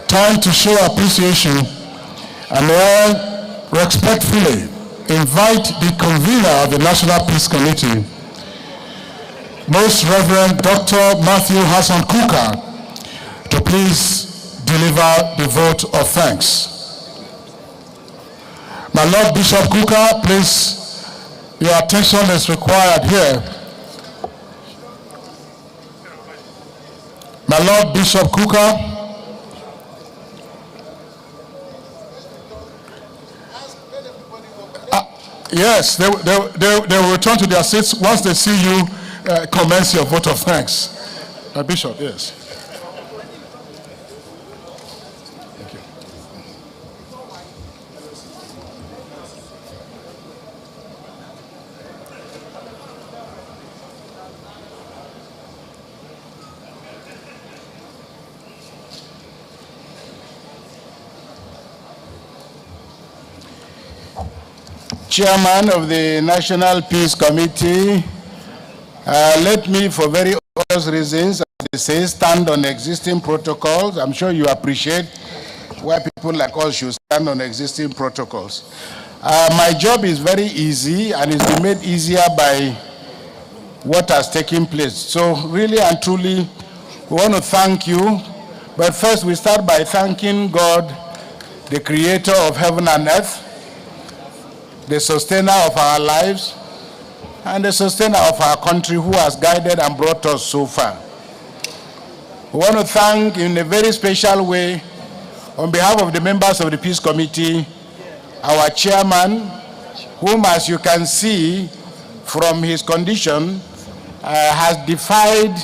Time to show appreciation, and may I respectfully invite the convener of the National Peace Committee, Most Reverend Dr. Matthew Hassan Kuka, to please deliver the vote of thanks. My Lord Bishop Kuka, please, your attention is required here. My Lord Bishop Kuka, Yes, they will return to their seats once they see you commence your vote of thanks. Bishop, yes. Thank you. Chairman of the National Peace Committee, let me, for very obvious reasons, as they say, stand on existing protocols. I'm sure you appreciate why people like us should stand on existing protocols. My job is very easy, and it's been made easier by what has taken place. So really and truly, we want to thank you. But first, we start by thanking God, the creator of heaven and earth, the sustainer of our lives, and the sustainer of our country, who has guided and brought us so far. We want to thank in a very special way, on behalf of the members of the Peace Committee, our chairman, whom, as you can see from his condition, has defied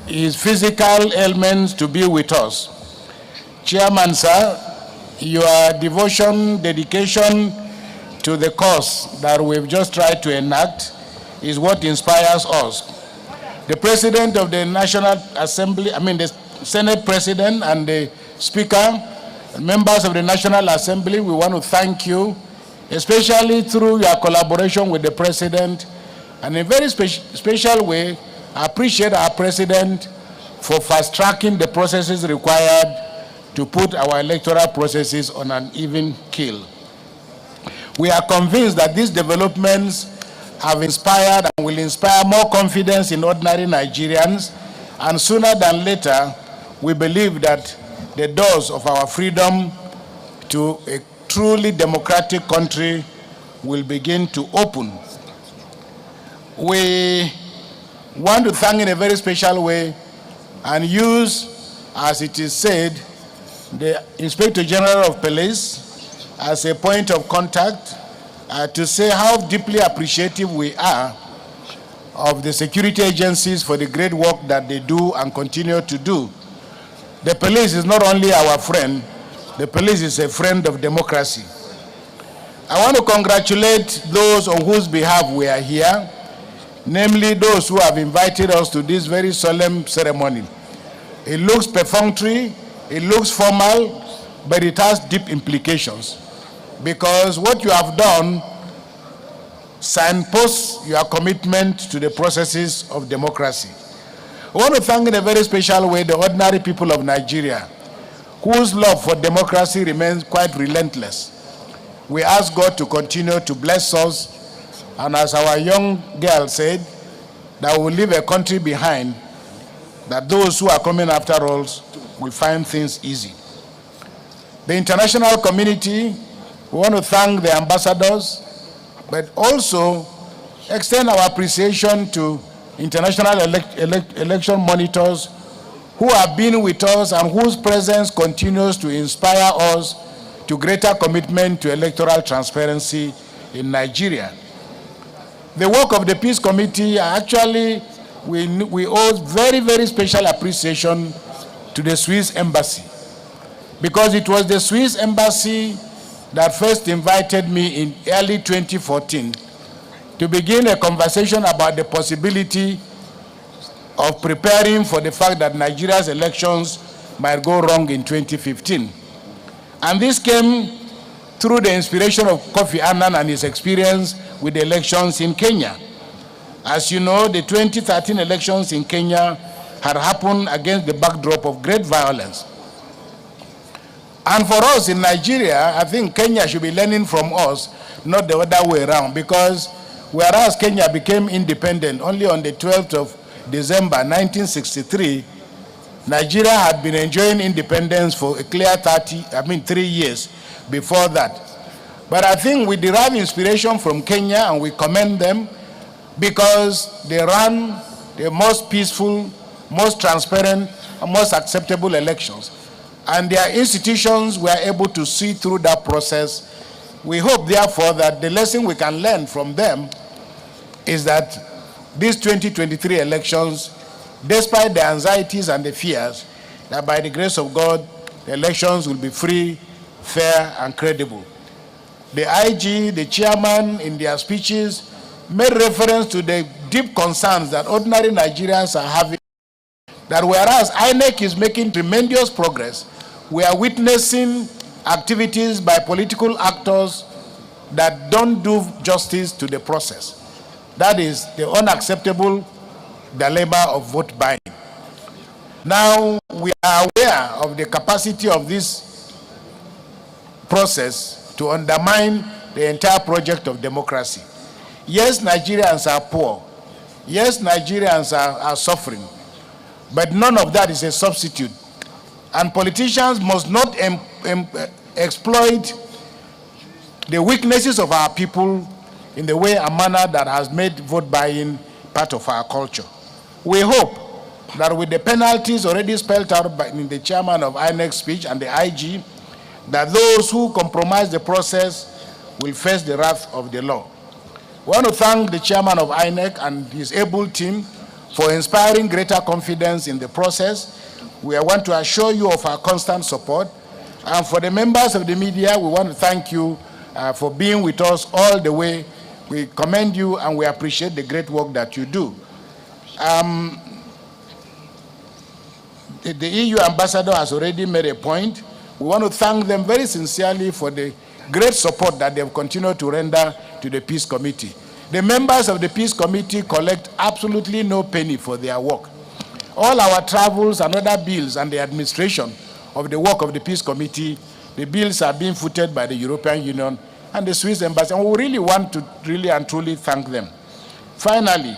his physical ailments to be with us. Chairman, sir, your devotion, dedication to the cause that we've just tried to enact is what inspires us. The President of the National Assembly, the Senate President and the Speaker, members of the National Assembly, we want to thank you, especially through your collaboration with the President, and in a very special way, I appreciate our President for fast-tracking the processes required to put our electoral processes on an even keel. We are convinced that these developments have inspired and will inspire more confidence in ordinary Nigerians, and sooner than later, we believe that the doors of our freedom to a truly democratic country will begin to open. We want to thank in a very special way and use, as it is said, the Inspector General of Police as a point of contact to say how deeply appreciative we are of the security agencies for the great work that they do and continue to do. The police is not only our friend, the police is a friend of democracy. I want to congratulate those on whose behalf we are here, namely those who have invited us to this very solemn ceremony. It looks perfunctory, it looks formal, but it has deep implications, because what you have done signposts your commitment to the processes of democracy. I want to thank in a very special way the ordinary people of Nigeria, whose love for democracy remains quite relentless. We ask God to continue to bless us, and as our young girl said, that we will leave a country behind, that those who are coming after us will find things easy. The international community, we want to thank the ambassadors, but also extend our appreciation to international election monitors who have been with us and whose presence continues to inspire us to greater commitment to electoral transparency in Nigeria. The work of the Peace Committee, actually, we owe very, very special appreciation to the Swiss Embassy, because it was the Swiss Embassy that first invited me in early 2014 to begin a conversation about the possibility of preparing for the fact that Nigeria's elections might go wrong in 2015. And this came through the inspiration of Kofi Annan and his experience with the elections in Kenya. As you know, the 2013 elections in Kenya had happened against the backdrop of great violence. And for us in Nigeria, I think Kenya should be learning from us, not the other way around, because whereas Kenya became independent only on the 12th of December 1963, Nigeria had been enjoying independence for a clear 3 years before that. But I think we derive inspiration from Kenya, and we commend them because they ran the most peaceful, most transparent, and most acceptable elections. And their institutions were able to see through that process We hope, therefore, that the lesson we can learn from them is that these 2023 elections, despite the anxieties and the fears, that by the grace of God, the elections will be free, fair, and credible. The IG, the chairman, in their speeches, made reference to the deep concerns that ordinary Nigerians are having, that whereas INEC is making tremendous progress, we are witnessing activities by political actors that don't do justice to the process. That is the unacceptable dilemma of vote buying. Now, we are aware of the capacity of this process to undermine the entire project of democracy. Yes, Nigerians are poor. Yes, Nigerians are suffering. But none of that is a substitute. And politicians must not exploit the weaknesses of our people in the way, a manner that has made vote buying part of our culture. We hope that with the penalties already spelled out in the chairman of INEC's speech and the IG, that those who compromise the process will face the wrath of the law. I want to thank the chairman of INEC and his able team for inspiring greater confidence in the process. We want to assure you of our constant support. And for the members of the media, we want to thank you for being with us all the way. We commend you and we appreciate the great work that you do. The EU ambassador has already made a point. We want to thank them very sincerely for the great support that they have continued to render to the Peace Committee. The members of the Peace Committee collect absolutely no penny for their work. All our travels and other bills and the administration of the work of the Peace Committee, the bills are being footed by the European Union and the Swiss Embassy, and we really want to really and truly thank them. Finally,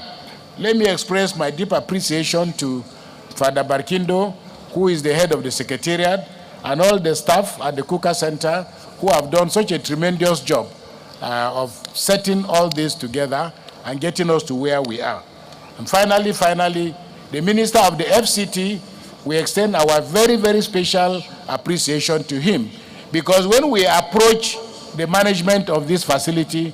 let me express my deep appreciation to Father Barkindo, who is the head of the Secretariat, and all the staff at the Kuka Center who have done such a tremendous job of setting all this together and getting us to where we are. And finally, the Minister of the FCT, we extend our very, very special appreciation to him, because when we approach the management of this facility,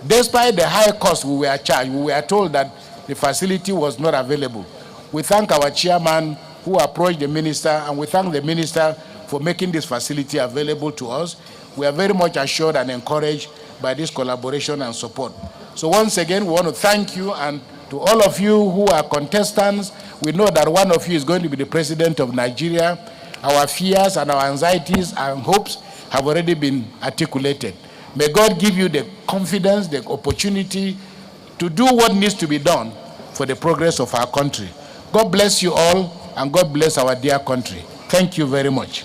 despite the high cost we were charged, we were told that the facility was not available. We thank our chairman who approached the minister, and we thank the minister for making this facility available to us. We are very much assured and encouraged by this collaboration and support. So once again, we want to thank you, and to all of you who are contestants, we know that one of you is going to be the president of Nigeria. Our fears and our anxieties and hopes have already been articulated. May God give you the confidence, the opportunity to do what needs to be done for the progress of our country. God bless you all, and God bless our dear country. Thank you very much.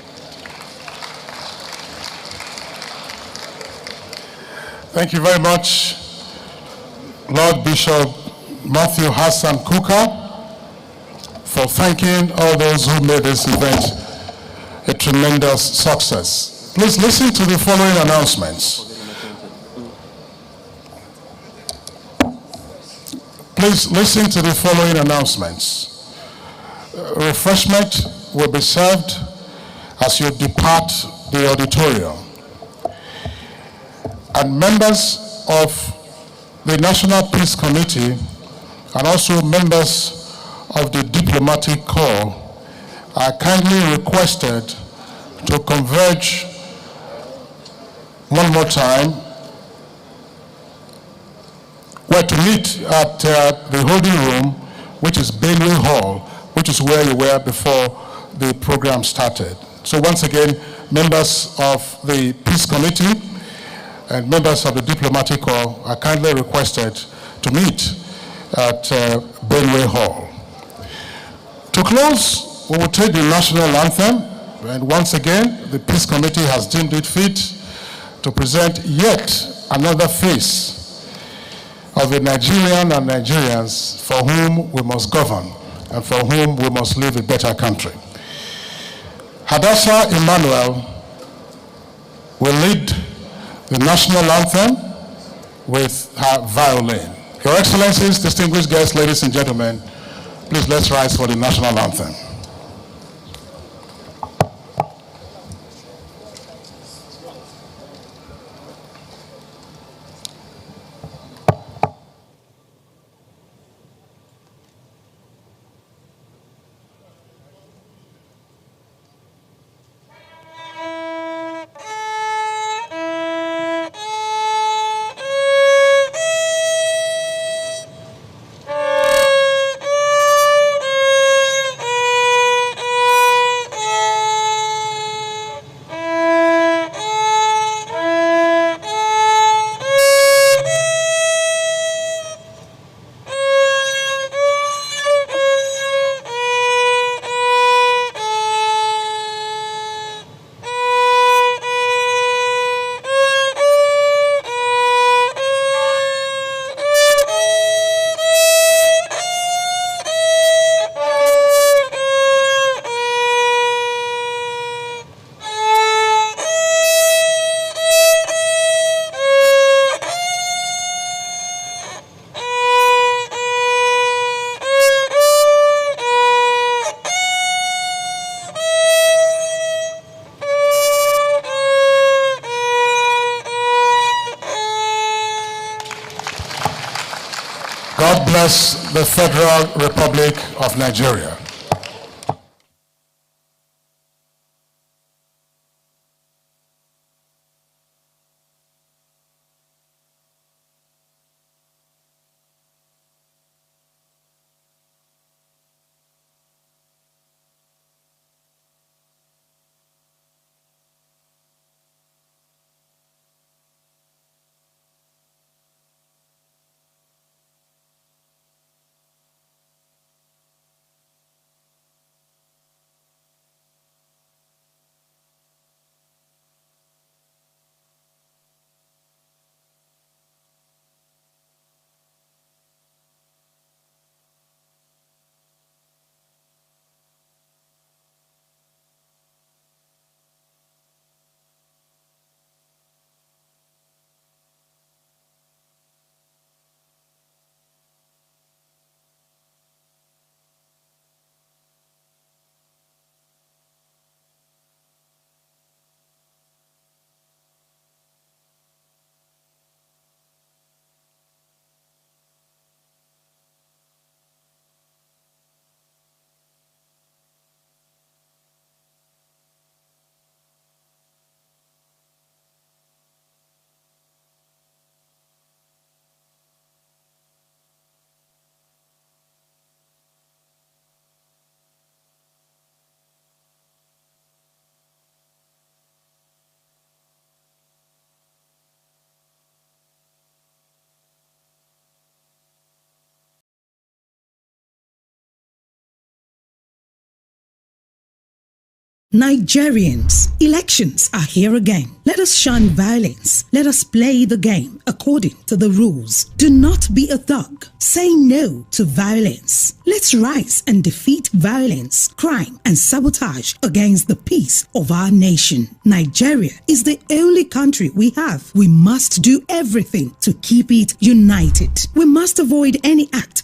Thank you very much, Lord Bishop Matthew Hassan Kuka, for thanking all those who made this event a tremendous success. Please listen to the following announcements. Please listen to the following announcements. Refreshment will be served as you depart the auditorium. And members of the National Peace Committee and also members of the Diplomatic Corps are kindly requested to converge one more time, where to meet at the holding room, which is Bailey Hall, which is where you were before the program started. So once again, members of the Peace Committee and members of the Diplomatic Corps are kindly requested to meet at Bailey Hall. To close, we will take the National Anthem, and once again, the Peace Committee has deemed it fit to present yet another face of the Nigerian and Nigerians for whom we must govern and for whom we must live a better country. Hadassah Emmanuel will lead the National Anthem with her violin. Your Excellencies, distinguished guests, ladies and gentlemen, please let's rise for the National Anthem. God bless the Federal Republic of Nigeria. Nigerians, elections are here again. Let us shun violence. Let us play the game according to the rules. Do not be a thug. Say no to violence. Let's rise and defeat violence, crime, and sabotage against the peace of our nation. Nigeria is the only country we have. We must do everything to keep it united. We must avoid any act